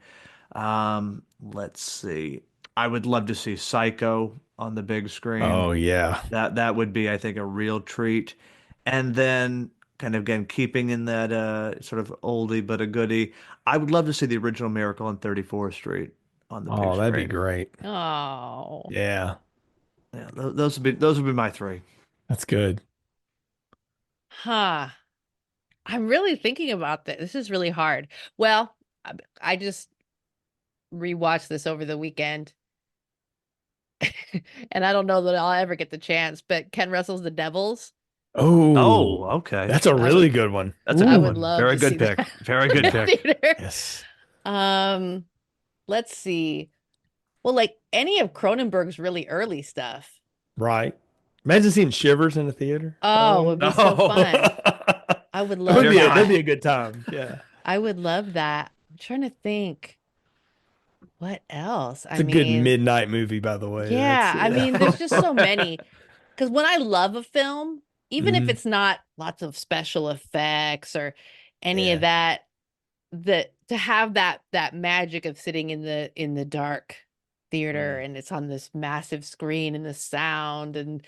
Let's see. I would love to see Psycho on the big screen. Oh yeah. That would be, I think, a real treat. And then, kind of again, keeping in that sort of oldie but a goodie, I would love to see the original Miracle on 34th Street on the big Oh, that'd be screen. great. Oh, Yeah, Yeah, those would be my 3. that's good. huh. I'm really thinking about this. This is really hard. Well, I just rewatched this over the weekend, and I don't know that I'll ever get the chance, but Ken Russell's The Devils. Oh, Oh, okay. that's a I really would good one. That's a I good Ooh, would one. love Very to see good pick. that Very in good a pick. theater. yes. Um, let's see. Well, like any of Cronenberg's really early stuff. Right. Imagine seeing Shivers in the theater. Oh, it would Oh. be so Oh, fun. I would love Dear That'd God. be that. a good time. Yeah. I would love that. I'm trying to think what else. It's I a good mean, midnight movie, by the way. That's yeah, I yeah. mean, there's just so many. Because when I love a film, even if Mhm. it's not lots of special effects or any of Yeah. that, that to have that magic of sitting in the dark theater Mm. and it's on this massive screen and the sound and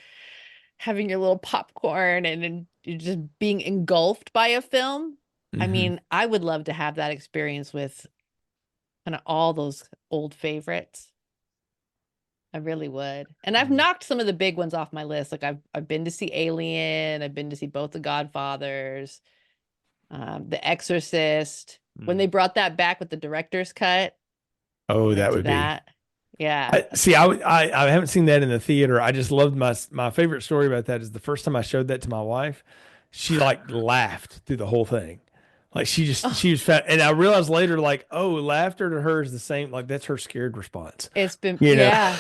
having your little popcorn and you're just being engulfed by a film. I Mhm. mean, I would love to have that experience with kind of all those old favorites. I really would. And I've Mm. knocked some of the big ones off my list. Like I've been to see Alien, I've been to see both the Godfathers, The Exorcist. When Mm. they brought that back with the director's cut, I Oh, went that to would be. that. Yeah. I see. I haven't seen that in the theater. I just loved my favorite story about that is the first time I showed that to my wife, she like laughed through the whole thing. Like Oh, she was fat, and I realized later, like, oh, laughter to her is the same. Like that's her scared response, it's been you know. yeah.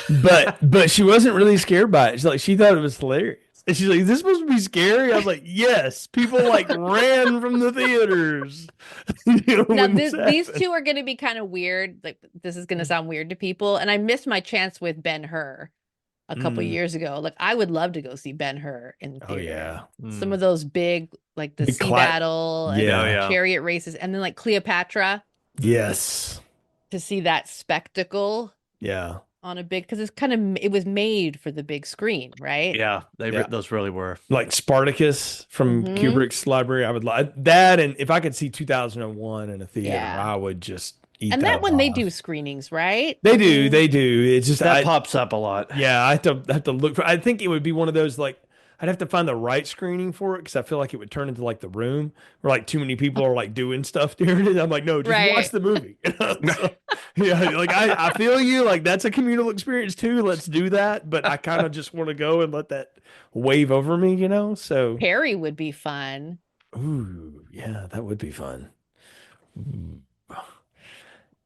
But she wasn't really scared by it. She's like she thought it was hilarious, and she's like, "Is this supposed to be scary?" I was like, "Yes." People like ran from the theaters, Now when this these happened. two are going to be kind of weird. Like this is going to sound weird to people, and I missed my chance with Ben-Hur a couple Mm. years ago. Like I would love to go see Ben-Hur in Oh theater. yeah, Some Mm. of those big, like the big sea cla battle and Oh, Yeah. yeah. chariot races, and then like Cleopatra Hmm. Yes. to see that spectacle Yeah. on a big because it's kind of it was made for the big screen, right? Yeah, Yeah. those really were. Like Spartacus from Mm-hmm. Kubrick's library. I would like that. And if I could see 2001 in a theater, Yeah. I would just eat And that that one they do alive. screenings, right? They I do. mean, They do. It's just, That pops up a lot. yeah, I have to look for, I think it would be one of those like, I'd have to find the right screening for it because I feel like it would turn into like the room where like too many people are like doing stuff during it. I'm like, no, just watch right. the movie. So, yeah, like I feel you. Like that's a communal experience too. Let's do that. But I kind of just want to go and let that wave over me, you know? So, Harry would be fun. ooh, yeah, that would be fun. Ooh.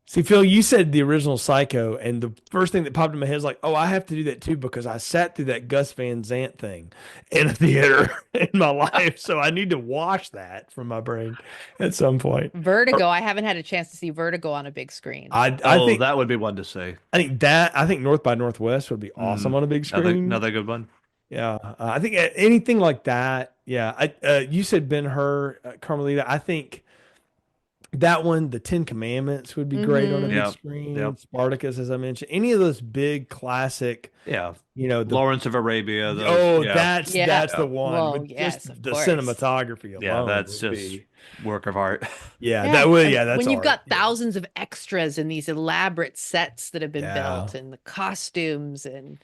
See, Phil, you said the original Psycho, and the first thing that popped in my head is like, oh, I have to do that too because I sat through that Gus Van Sant thing in a theater in my life. So I need to wash that from my brain at some point. Vertigo. I haven't had a chance to see Vertigo on a big screen. I Oh, think that would be one to see. I think North by Northwest would be awesome Mm. on a big screen. Another good one. Yeah, I think anything like that. Yeah, you said Ben Hur, Carmelita. I think that one, the Ten Commandments would be great on a Mm-hmm. big Yeah. screen. Yep. Spartacus, as I mentioned, any of those big classic, Yeah. the Lawrence of Arabia, those. oh, Yeah. Yeah. that's the Yeah. one Whoa, with just yes, of the course. cinematography Yeah, alone that's would just be work of art. yeah, Yeah. And that's when you've art. got Yeah, thousands of extras and these elaborate sets that have been yeah. built and the costumes and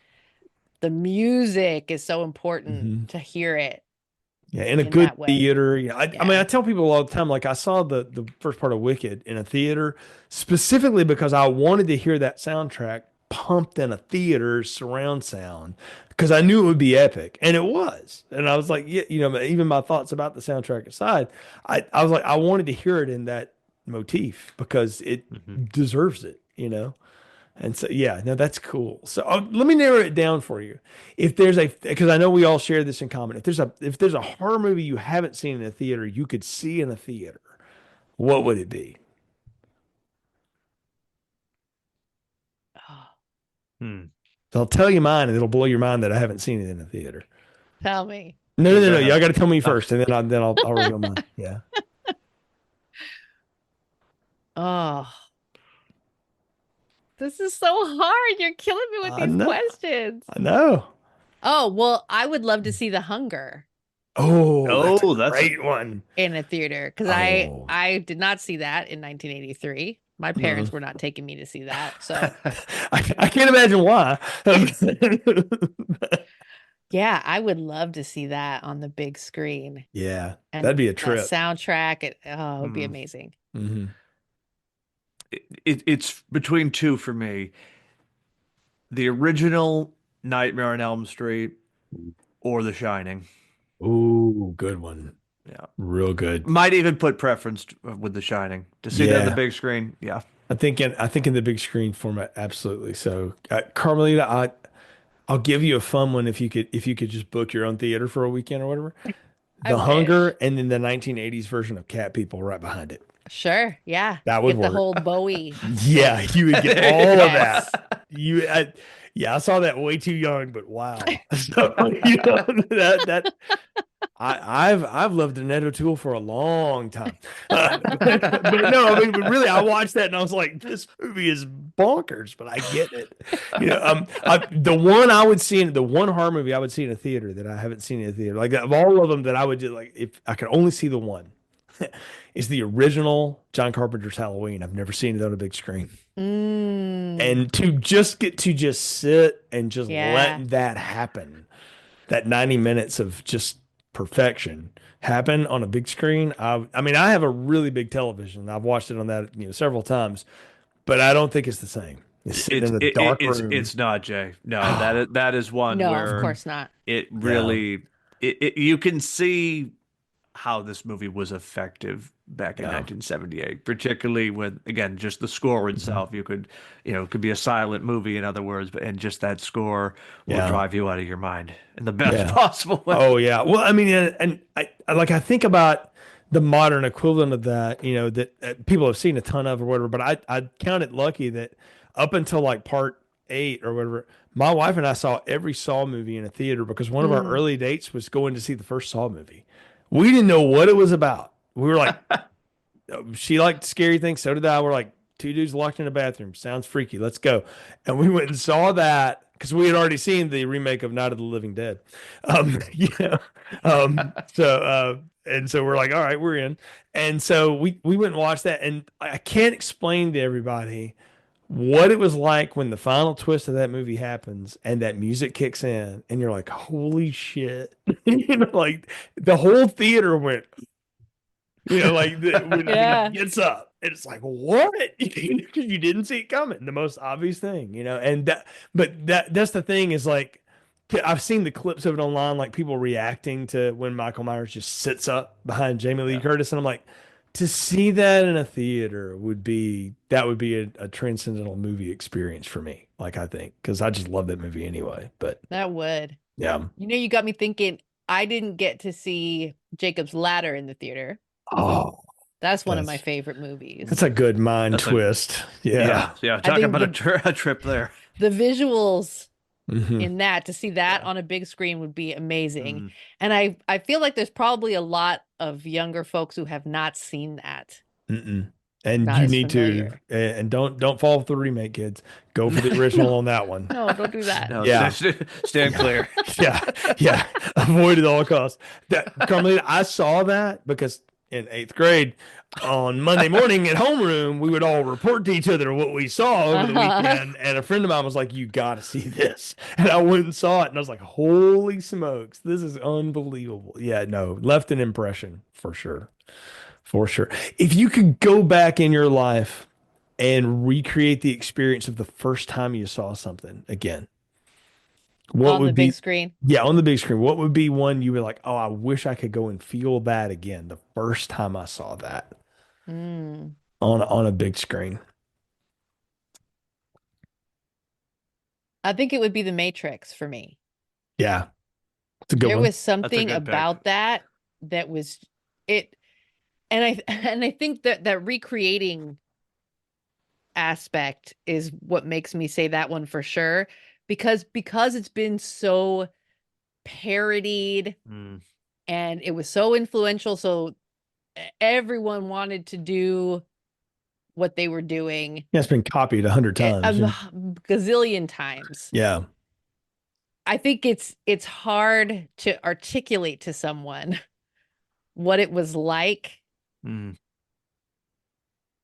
the music is so important Hmm. to hear it Yeah, in a in good that way. theater. Yeah, I mean, I Yeah. tell people all the time, like I saw the first part of Wicked in a theater specifically because I wanted to hear that soundtrack pumped in a theater surround sound because I knew it would be epic, and it was. And I was like, yeah, even my thoughts about the soundtrack aside, I was like, I wanted to hear it in that motif because it Hmm. deserves it. And so, yeah, no, that's cool. So let me narrow it down for you. If there's because I know we all share this in common. If there's a horror movie you haven't seen in a theater, you could see in a theater, what would it be? Oh, Hmm. So I'll tell you mine, and it'll blow your mind that I haven't seen it in a theater. tell me. No, no, Yeah, no, go no. ahead. Y'all got to tell me Oh, first, and then I'll reveal mine. Yeah, Oh, this is so hard. You're killing me with I these know, questions. I know. Oh, well, I would love to see The Hunger Oh, that's a oh, that's great one. in a theater because Oh, I did not see that in 1983. My mm. parents were not taking me to see that. So, I can't imagine why. yeah, I would love to see that on the big screen. Yeah, And that'd be a that trip. soundtrack, it would be Hmm. amazing. Hmm. It's between two for me. The original Nightmare on Elm Street or The Shining. Ooh, good one. Yeah. Real good. Might even put preference with The Shining to see that on the Yeah. big screen. Yeah. I think in the big screen format, absolutely. So, Carmelita, I'll give you a fun one if you could just book your own theater for a weekend or whatever. I The wish. Hunger and then the 1980s version of Cat People right behind it. Sure. Yeah. That would Get the work. whole Bowie Yeah, look. you would get There you all of go. that. Yes. Yeah, I saw that way too young, but wow. So, that I've loved Annette O'Toole for a long time. But no, I mean, but really, I watched that and I was like, this movie is bonkers, but I get it. The one horror movie I would see in a theater that I haven't seen in a theater, like of all of them that I would do, like if I could only see the one, is the original John Carpenter's Halloween. I've never seen it on a big screen. Mm, And to just get to just sit and just yeah. let that happen, that 90 minutes of just perfection happen on a big screen. I mean, I have a really big television. I've watched it on that, several times, but I don't think it's the same. It's sitting It's in a it, it, dark room. it's not, Jay. No, that is one No, of where course not. it Yeah. really you can see how this movie was effective back in Yeah. 1978, particularly with, again, just the score Mhm. itself. You could, it could be a silent movie, in other words, and just that score will Yeah. drive you out of your mind in the best Yeah. possible way. Oh yeah. Well, I mean, and I think about the modern equivalent of that, that people have seen a ton of or whatever, but I count it lucky that up until like part 8 or whatever, my wife and I saw every Saw movie in a theater because one of our Mm. early dates was going to see the first Saw movie. We didn't know what it was about. We were like, she liked scary things, so did I. We're like two dudes locked in a bathroom. Sounds freaky. Let's go. And we went and saw that because we had already seen the remake of Night of the Living Dead. You know, so we're like, all right, we're in. And so we went and watched that, and I can't explain to everybody what it was like when the final twist of that movie happens and that music kicks in, and you're like, holy shit. Like the whole theater went, like when he Yeah. gets up, and it's like, what? Because you didn't see it coming. The most obvious thing, and that's the thing is like, I've seen the clips of it online, like people reacting to when Michael Myers just sits up behind Jamie Lee Yeah. Curtis, and I'm like, to see that in a theater would be a transcendental movie experience for me. Like I think because I just love that movie anyway. But That would. yeah, You got me thinking. I didn't get to see Jacob's Ladder in the theater. oh, That's one of my that's favorite that's movies. a good mind That's a twist. Yeah. Yeah, yeah. I Talk think about a trip there. the visuals Hmm. in that to see that Yeah. on a big screen would be amazing. Mm. And I feel like there's probably a lot of younger folks who have not seen that. Mm-mm. And Not you as need to, familiar. and don't fall for the remake, kids. Go for the original No, on that one. no, don't do that. No, Yeah, stand yeah, clear. yeah, yeah. Avoid at all costs. That Carmelita, I saw that because in 8th grade on Monday morning at homeroom, we would all report to each other what we saw over the Uh-huh. weekend. And a friend of mine was like, "You got to see this," and I went and saw it, and I was like, "Holy smokes, this is unbelievable!" Yeah, no, left an impression for sure. For sure. If you could go back in your life and recreate the experience of the first time you saw something again, what On the would big be, screen. yeah, on the big screen, what would be one you were like, oh, I wish I could go and feel that again the first time I saw that Mm. on a big screen? I think it would be The Matrix for me. Yeah, it's a good There one. was That's a something good pick. about that was it, and I and I think that recreating aspect is what makes me say that one for sure, because it's been so parodied Mm. and it was so influential, so everyone wanted to do what they were doing Yeah, it's been copied 100 times. a gazillion times. Yeah. I think it's hard to articulate to someone what it was like Mm.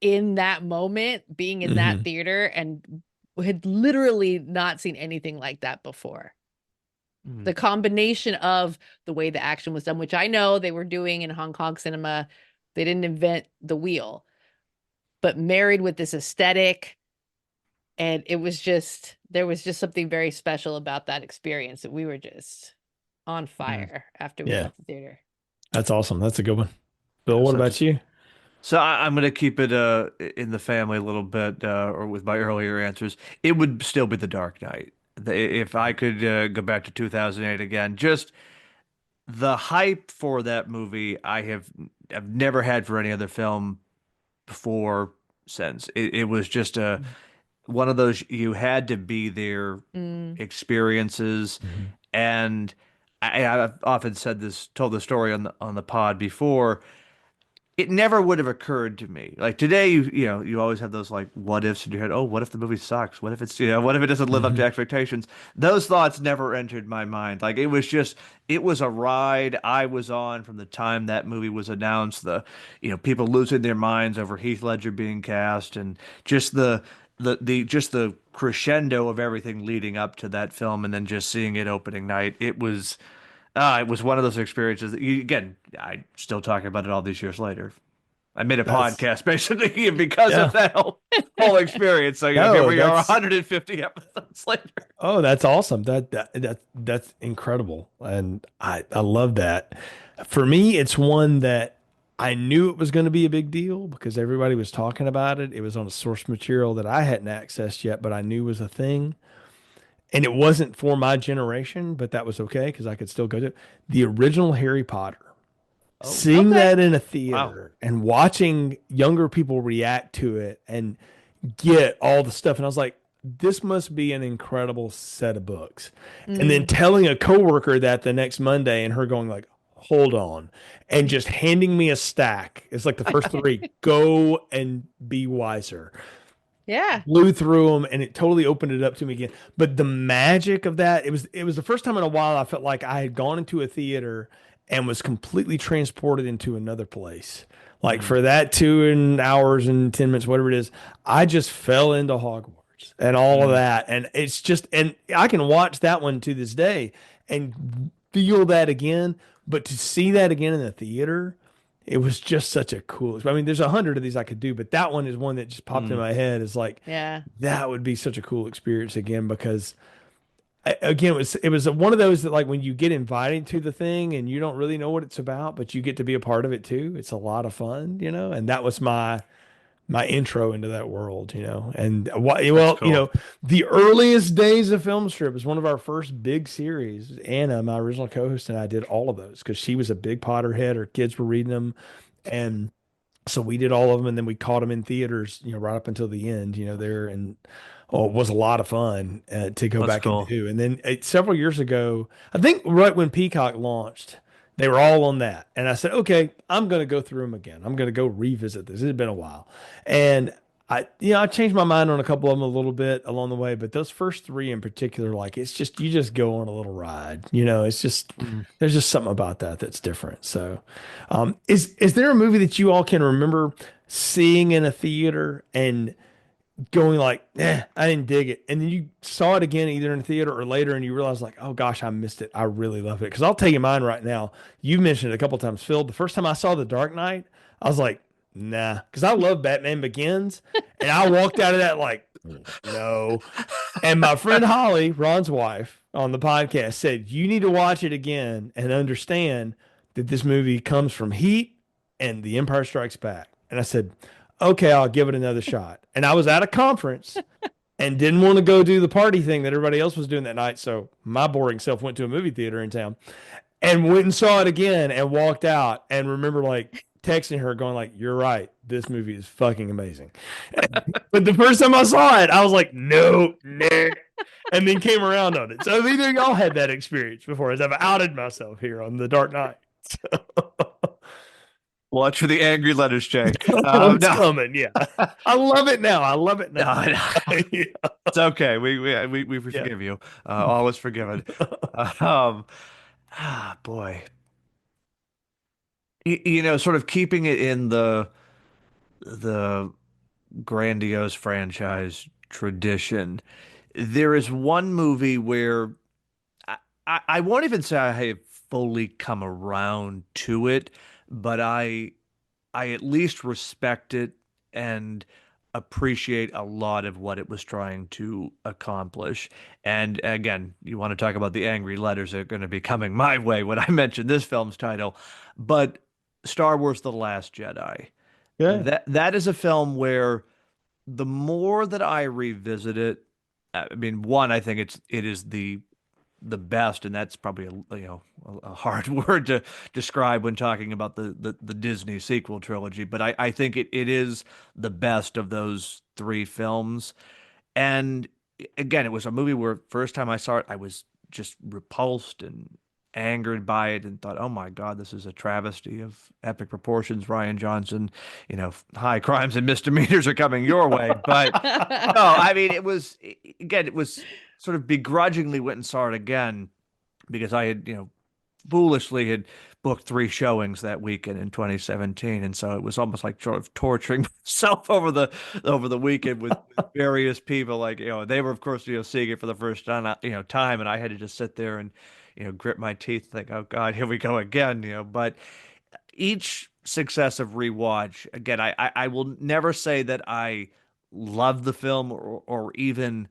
in that moment, being in that Hmm. theater, and had literally not seen anything like that before. Mm. The combination of the way the action was done, which I know they were doing in Hong Kong cinema, they didn't invent the wheel, but married with this aesthetic. And there was just something very special about that experience that we were just on Mm. fire after we Yeah, left the theater. that's awesome. That's a good one. Bill, Yeah, what so about just you? so I'm gonna keep it in the family a little bit or with my earlier answers. It would still be The Dark Knight. If I could go back to 2008 again, just the hype for that movie I've never had for any other film before since. It was just a one of those you had to be there Mm. experiences. Mhm. And I've often told the story on the pod before. It never would have occurred to me. Like today, you always have those like what ifs in your head. Oh, what if the movie sucks? What if what if it doesn't live up to Mhm. expectations? Those thoughts never entered my mind. Like it was a ride I was on from the time that movie was announced. People losing their minds over Heath Ledger being cast and just the crescendo of everything leading up to that film and then just seeing it opening night. It was one of those experiences that again, I still talk about it all these years later. I made a That's podcast basically because of yeah. that whole experience. So, here No, we are that's 150 episodes later. oh, that's awesome. That's incredible. And I love that. For me, it's one that I knew it was going to be a big deal because everybody was talking about it. It was on a source material that I hadn't accessed yet, but I knew was a thing. And it wasn't for my generation, but that was okay because I could still go to it. The original Harry Potter. Oh, Seeing Okay. that in a wow. theater and watching younger people react to it and get all the stuff. And I was like, this must be an incredible set of books. And then Mm. telling a coworker that the next Monday and her going like, hold on, and just handing me a stack. It's like the first three, go and be wiser. Yeah. Blew through them and it totally opened it up to me again. But the magic of that, it was the first time in a while I felt like I had gone into a theater and was completely transported into another place. Like Mm, for that 2 hours and 10 minutes, whatever it is, I just fell into Hogwarts and all of mm, that. And it's just, and I can watch that one to this day and feel that again. But to see that again in the theater, it was just such a cool. I mean, there's 100 of these I could do, but that one is one that just popped in mm, my head. Is like Yeah. that would be such a cool experience again because again, it was one of those that like when you get invited to the thing and you don't really know what it's about, but you get to be a part of it too. It's a lot of fun, and that was my intro into that world, and that's well, cool. the earliest days of Film Strip was one of our first big series. Anna, my original co-host, and I did all of those because she was a big Potterhead. Her kids were reading them, and so we did all of them, and then we caught them in theaters, right up until the end, there, and oh, it was a lot of fun to go That's back and cool. do. And then several years ago, I think right when Peacock launched, they were all on that, and I said, okay, I'm going to go through them again. I'm going to go revisit this. It had been a while, and I changed my mind on a couple of them a little bit along the way, but those first three in particular, like it's just you just go on a little ride. It's just Mm. there's just something about that that's different. So, is there a movie that you all can remember seeing in a theater and going like, I didn't dig it, and then you saw it again either in a theater or later, and you realize like, oh gosh, I missed it. I really love it because I'll tell you mine right now. You mentioned it a couple times, Phil. The first time I saw The Dark Knight, I was like, nah, because I love Batman Begins, and I walked out of that like, no. And my friend Holly, Ron's wife, on the podcast said, you need to watch it again and understand that this movie comes from Heat and The Empire Strikes Back. And I said, okay, I'll give it another shot. And I was at a conference and didn't want to go do the party thing that everybody else was doing that night. So my boring self went to a movie theater in town and went and saw it again and walked out and remember like texting her going like, you're right. This movie is fucking amazing. But the first time I saw it, I was like, no, no. And then came around on it. So either y'all had that experience before as I've outed myself here on The Dark Knight. Watch for the angry letters, Jay. It's No, coming. Yeah. I love it now. I love it now. no, no. Yeah. It's okay. We Yeah. forgive you. Always forgiven. Um, boy, sort of keeping it in the grandiose franchise tradition. There is one movie where I won't even say I have fully come around to it, but I at least respect it and appreciate a lot of what it was trying to accomplish. And again, you want to talk about the angry letters that are going to be coming my way when I mention this film's title, but Star Wars: The Last Jedi. Yeah. That is a film where the more that I revisit it, I mean, one, I think it is the best, and that's probably a hard word to describe when talking about the Disney sequel trilogy. But I think it is the best of those three films. And again, it was a movie where first time I saw it, I was just repulsed and angered by it and thought, oh my God, this is a travesty of epic proportions. Ryan Johnson, high crimes and misdemeanors are coming your way. But no, I mean, it was sort of begrudgingly went and saw it again because I had, foolishly had booked three showings that weekend in 2017, and so it was almost like sort of torturing myself over the weekend with various people. Like, they were of course seeing it for the first time, and I had to just sit there and grit my teeth, and think, oh God, here we go again. But each successive rewatch, again, I will never say that I love the film or even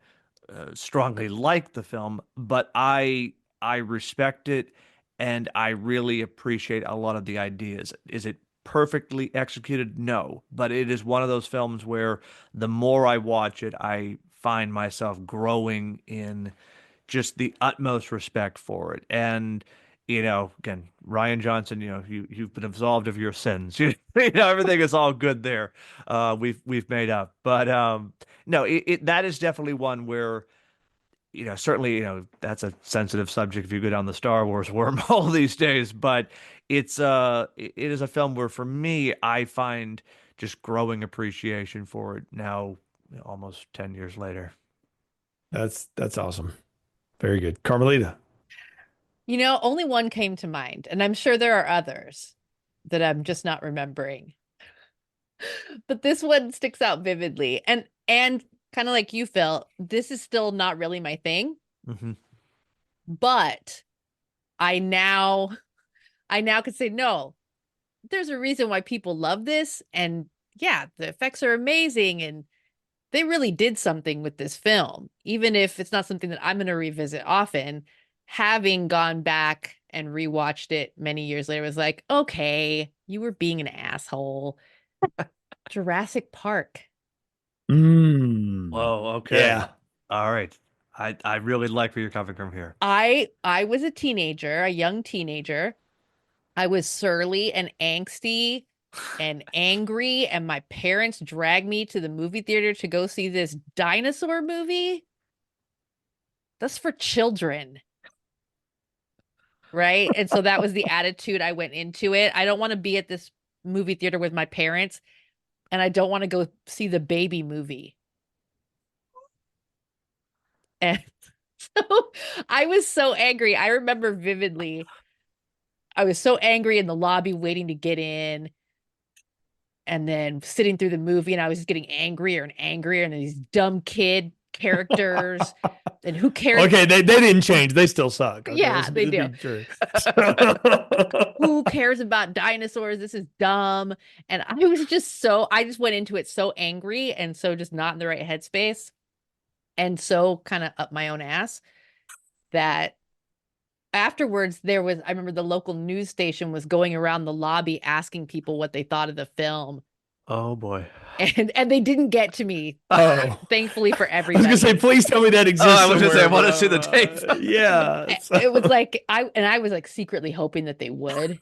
strongly like the film, but I respect it and I really appreciate a lot of the ideas. Is it perfectly executed? No, but it is one of those films where the more I watch it, I find myself growing in just the utmost respect for it. And again, Ryan Johnson, you've been absolved of your sins. Everything is all good there. We've made up, but no, that is definitely one where certainly, that's a sensitive subject if you go down the Star Wars wormhole these days, but it is a film where for me, I find just growing appreciation for it now, almost 10 years later. That's awesome. Very good. Carmelita. Only one came to mind, and I'm sure there are others that I'm just not remembering. But this one sticks out vividly. And kind of like you, Phil, this is still not really my thing. Mm-hmm. But I now could say, no, there's a reason why people love this. And yeah, the effects are amazing. And they really did something with this film. Even if it's not something that I'm going to revisit often, having gone back and rewatched it many years later was like, okay, you were being an asshole. Jurassic Park. Whoa, okay. Yeah. All right. I really like where you're coming from here. I was a teenager, a young teenager. I was surly and angsty and angry, and my parents dragged me to the movie theater to go see this dinosaur movie. That's for children. Right? And so that was the attitude I went into it. I don't want to be at this movie theater with my parents, and I don't want to go see the baby movie. And so I was so angry. I remember vividly, I was so angry in the lobby waiting to get in, and then sitting through the movie, and I was just getting angrier and angrier, and these dumb kid characters, and who cares? Okay, they didn't change. They still suck. Okay, Yeah, they do. True. Who cares about dinosaurs? This is dumb. And I just went into it so angry and so just not in the right headspace, and so kind of up my own ass that afterwards I remember the local news station was going around the lobby asking people what they thought of the film. Oh boy. And they didn't get to me. Oh, thankfully for I was everybody. gonna say, please tell me that exists. I was gonna say, I somewhere, want to see the but, tape. Yeah, It was like I was like secretly hoping that they would,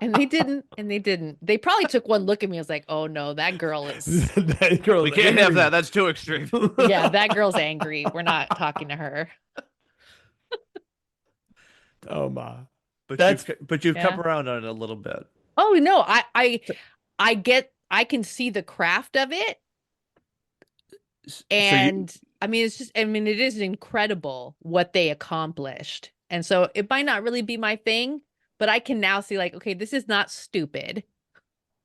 and they didn't. They probably took one look at me and was like, oh no, that girl is that girl. We can't have that. That's too extreme. yeah, that girl's angry. We're not talking to her. Oh my. But you've Yeah. come around on it a little bit. Oh no, I can see the craft of it. And it is incredible what they accomplished. And so it might not really be my thing, but I can now see like, okay, this is not stupid.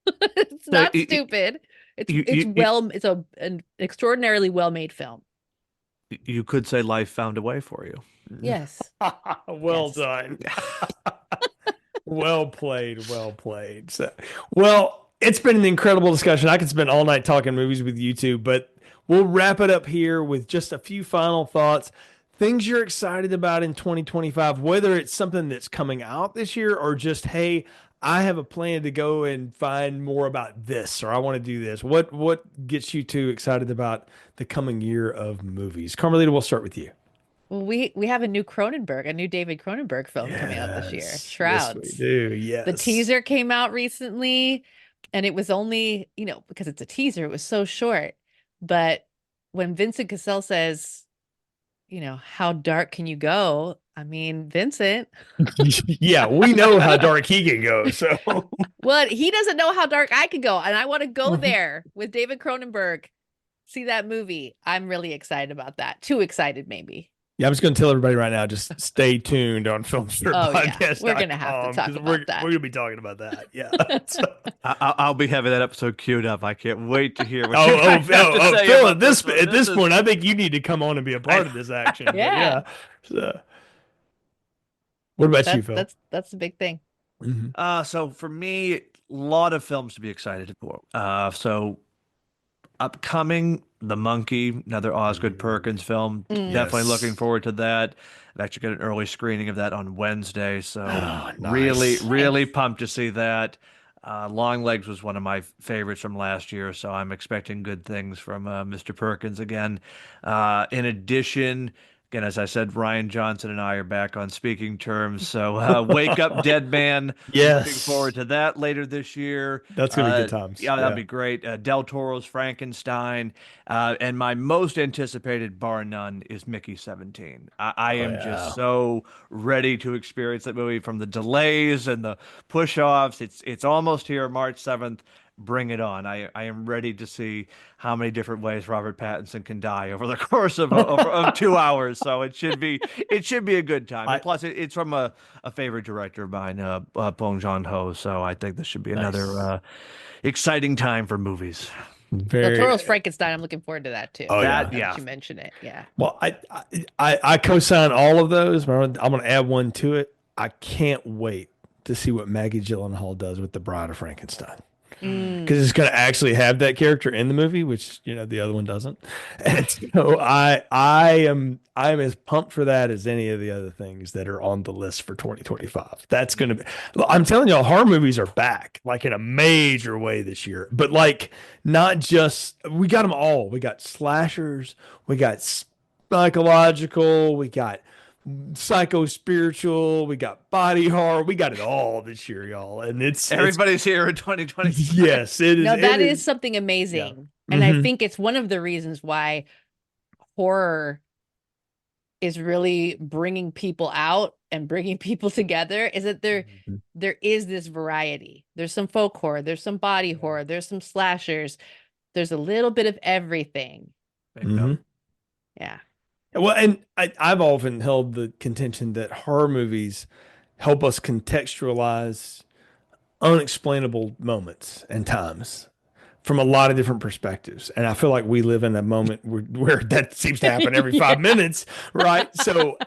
It's not stupid. It's an extraordinarily well-made film. You could say life found a way for you. Yes. Well Yes. done. Well played. Well played. So, well, It's been an incredible discussion. I could spend all night talking movies with you two, but we'll wrap it up here with just a few final thoughts. Things you're excited about in 2025, whether it's something that's coming out this year or just, hey, I have a plan to go and find more about this, or I want to do this. What gets you two excited about the coming year of movies? Carmelita, we'll start with you. Well, we have a new David Cronenberg film coming out this year, Yes, we Shrouds. do. The Yes. teaser came out recently, and it was only, because it's a teaser, it was so short. But when Vincent Cassell says, how dark can you go? I mean, Vincent, Yeah, we know how dark he can go. So, well, he doesn't know how dark I can go, and I want to go Mhm. there with David Cronenberg. See that movie. I'm really excited about that. Too excited, maybe. Yeah, I'm just going to tell everybody right now, just stay tuned on filmstrippodcast.com We're gonna have to talk because about that. we're going to be talking about that. Yeah. So- I'll be having that episode queued up. I can't wait to hear what oh, you oh, guys have to oh, say Phil, about this one. at this is- point, I think you need to come on and be a part of this action. But Yeah. So, what about you, That's Phil? that's the big thing. Mhm. So for me, a lot of films to be excited for. So upcoming, The Monkey, another Osgood Perkins film. Definitely looking Yes. forward to that. I've actually got an early screening of that on Wednesday, so Oh, really, nice. really Nice. pumped to see that. Long Legs was one of my favorites from last year, so I'm expecting good things from Mr. Perkins again. In addition, again, as I said, Ryan Johnson and I are back on speaking terms. So Wake Up Dead Man. Looking forward Yes. to that later this year. That's going to be good times. Yeah, that'd Yeah. be great. Del Toro's Frankenstein. And my most anticipated, bar none, is Mickey 17. I Oh, am yeah. just so ready to experience that movie from the delays and the push-offs. It's almost here, March 7th. Bring it on. I am ready to see how many different ways Robert Pattinson can die over the course of 2 hours. So it should be a good time. I And plus, it's from a favorite director of mine, Bong Joon-ho. So I think this should be another nice. exciting time for movies. Del Toro's Very. Frankenstein. I'm looking forward to that too. Oh, That yeah. Now that yeah, you mention it, yeah. Well, I co-sign all of those, but I'm going to add one to it. I can't wait to see what Maggie Gyllenhaal does with the Bride of Frankenstein because it's going to actually have that character in the movie, which the other one doesn't. And so I'm as pumped for that as any of the other things that are on the list for 2025. That's going to be. I'm telling y'all, horror movies are back like in a major way this year, but like not just we got them all. We got slashers, we got psychological, we got psycho spiritual, we got body horror, we got it all this year, y'all. And it's everybody's here in 2025. yes, it is. No, It that is is. something Yeah. amazing. And I think it's one of the reasons why horror is really bringing people out and bringing people together is that Mhm. there is this variety. There's some folk horror, there's some body horror, there's some slashers. There's a little bit of everything. Mhm. Yeah. Well, and I've often held the contention that horror movies help us contextualize unexplainable moments and times from a lot of different perspectives. And I feel like we live in a moment where that seems to happen every 5 minutes, right? So,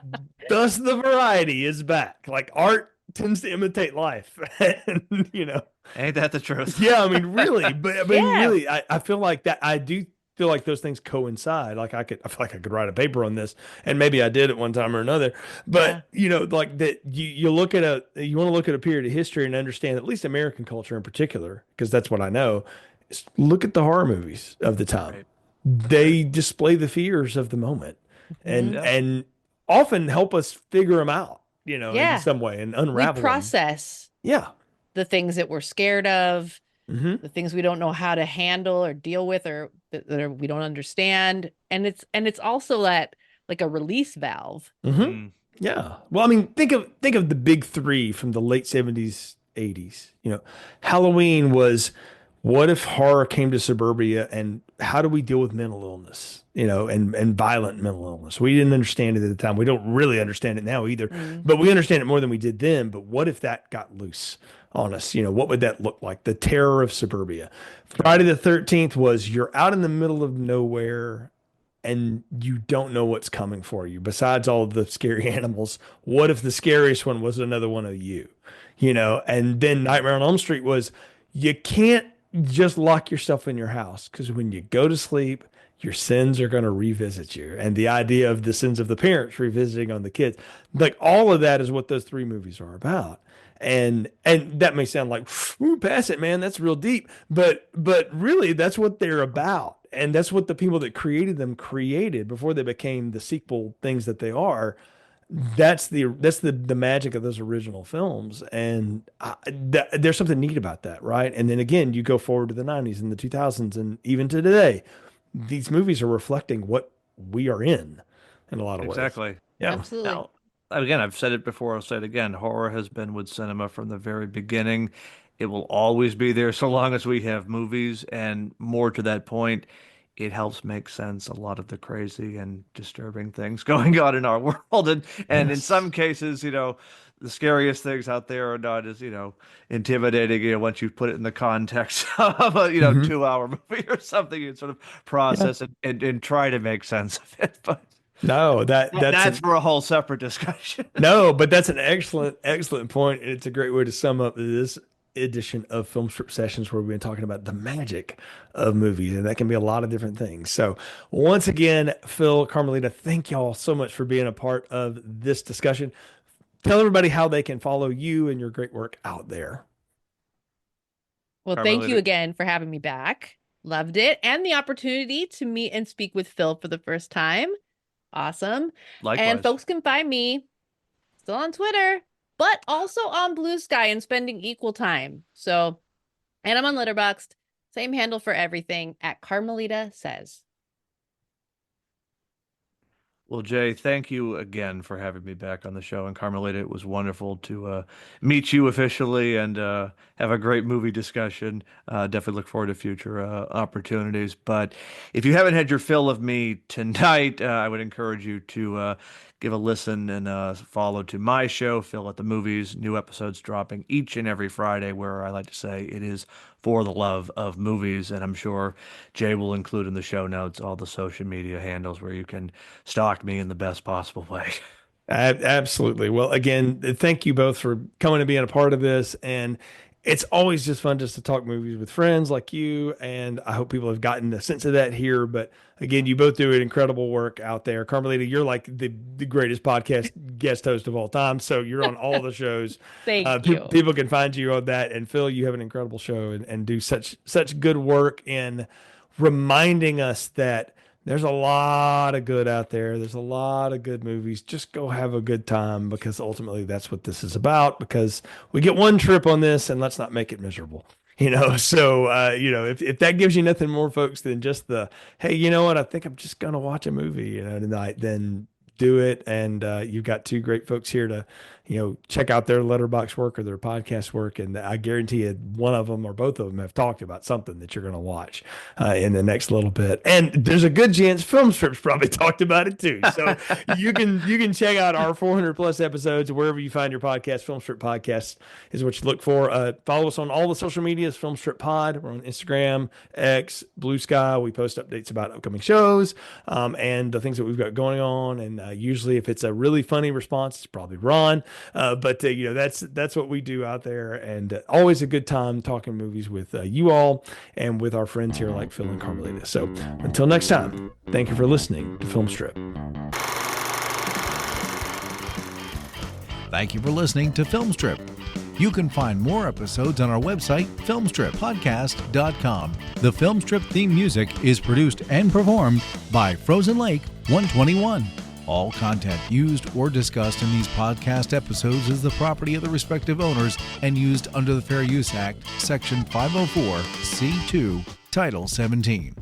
thus the variety is back. Like art tends to imitate life, and Ain't that the truth? yeah, I mean, really, but I mean, Yeah. really, I feel like that. I do feel like those things coincide. Like I feel like I could write a paper on this, and maybe I did at one time or another. But like that, you look at you want to look at a period of history and understand at least American culture in particular, because that's what I know. Is look at the horror movies of the time. Right. They display the fears of the moment, and Mhm. and often help us figure them out, in Yeah. some way and We unravel them. process Yeah. the things that we're scared of, Hmm. the things we don't know how to handle or deal with, or we don't understand. And it's also like a release valve. Hmm. Mm. Yeah. Well, I mean, think of the big three from the late 70s, 80s. Halloween was what if horror came to suburbia and how do we deal with mental illness, and violent mental illness? We didn't understand it at the time. We don't really understand it now either, but we understand it more than we did then. But what if that got loose on us? What would that look like? The terror of suburbia. Friday the 13th was you're out in the middle of nowhere and you don't know what's coming for you besides all of the scary animals. What if the scariest one was another one of you? And then Nightmare on Elm Street was you can't just lock yourself in your house, because when you go to sleep, your sins are going to revisit you. And the idea of the sins of the parents revisiting on the kids, like all of that is what those three movies are about. And that may sound like, ooh, pass it, man, that's real deep. But really that's what they're about. And that's what the people that created them created before they became the sequel things that they are. That's the magic of those original films, and there's something neat about that, right? And then again, you go forward to the 90s and the 2000s, and even to today, these movies are reflecting what we are in a lot of ways. Exactly. Yeah. Absolutely. Now, again, I've said it before, I'll say it again. Horror has been with cinema from the very beginning. It will always be there so long as we have movies. And more to that point, it helps make sense a lot of the crazy and disturbing things going on in our world. And in Yes. some cases, the scariest things out there are not as, intimidating, once you put it in the context of a, Mhm. 2-hour movie or something, you sort of process and try to make sense of it. But No, that's for a whole separate discussion. no, but that's an excellent point, and it's a great way to sum up this edition of Film Strip Sessions, where we've been talking about the magic of movies, and that can be a lot of different things. So, once again, Phil, Carmelita, thank y'all so much for being a part of this discussion. Tell everybody how they can follow you and your great work out there. Well, thank you again for having me back. Loved it. And the opportunity to meet and speak with Phil for the first time. Awesome. Likewise. And folks can find me still on Twitter, but also on Blue Sky and spending equal time. So, and I'm on Letterboxd. Same handle for everything at Carmelita Says. Well, Jay, thank you again for having me back on the show. And Carmelita, it was wonderful to meet you officially and have a great movie discussion. Definitely look forward to future opportunities. But if you haven't had your fill of me tonight, I would encourage you to give a listen and follow to my show, Phil at the Movies. New episodes dropping each and every Friday, where I like to say it is for the love of movies. And I'm sure Jay will include in the show notes all the social media handles where you can stalk me in the best possible way. Absolutely. Well, again, thank you both for coming and being a part of this. And it's always just fun just to talk movies with friends like you. And I hope people have gotten a sense of that here. But again, you both do an incredible work out there. Carmelita, you're like the greatest podcast guest host of all time. So you're on all the shows. Thank you. People can find you on that. And Phil, you have an incredible show and do such good work in reminding us that there's a lot of good out there. There's a lot of good movies. Just go have a good time, because ultimately that's what this is about, because we get one trip on this, and let's not make it miserable. So, if that gives you nothing more, folks, than just hey, you know what? I think I'm just going to watch a movie, tonight, then do it. And you've got two great folks here to, check out their letterbox work or their podcast work. And I guarantee you one of them or both of them have talked about something that you're going to watch in the next little bit. And there's a good chance Film Strip's probably talked about it too. So you can check out our 400 plus episodes wherever you find your podcast. Film Strip Podcast is what you look for. Follow us on all the social medias, Film Strip Pod. We're on Instagram, X, Blue Sky. We post updates about upcoming shows and the things that we've got going on. And usually if it's a really funny response, it's probably Ron. But that's what we do out there, and always a good time talking movies with you all and with our friends here like Phil and Carmelita. So until next time, thank you for listening to Film Strip. Thank you for listening to Film Strip. You can find more episodes on our website, filmstrippodcast.com. The Film Strip theme music is produced and performed by Frozen Lake 121. All content used or discussed in these podcast episodes is the property of the respective owners and used under the Fair Use Act, Section 504, C2, Title 17.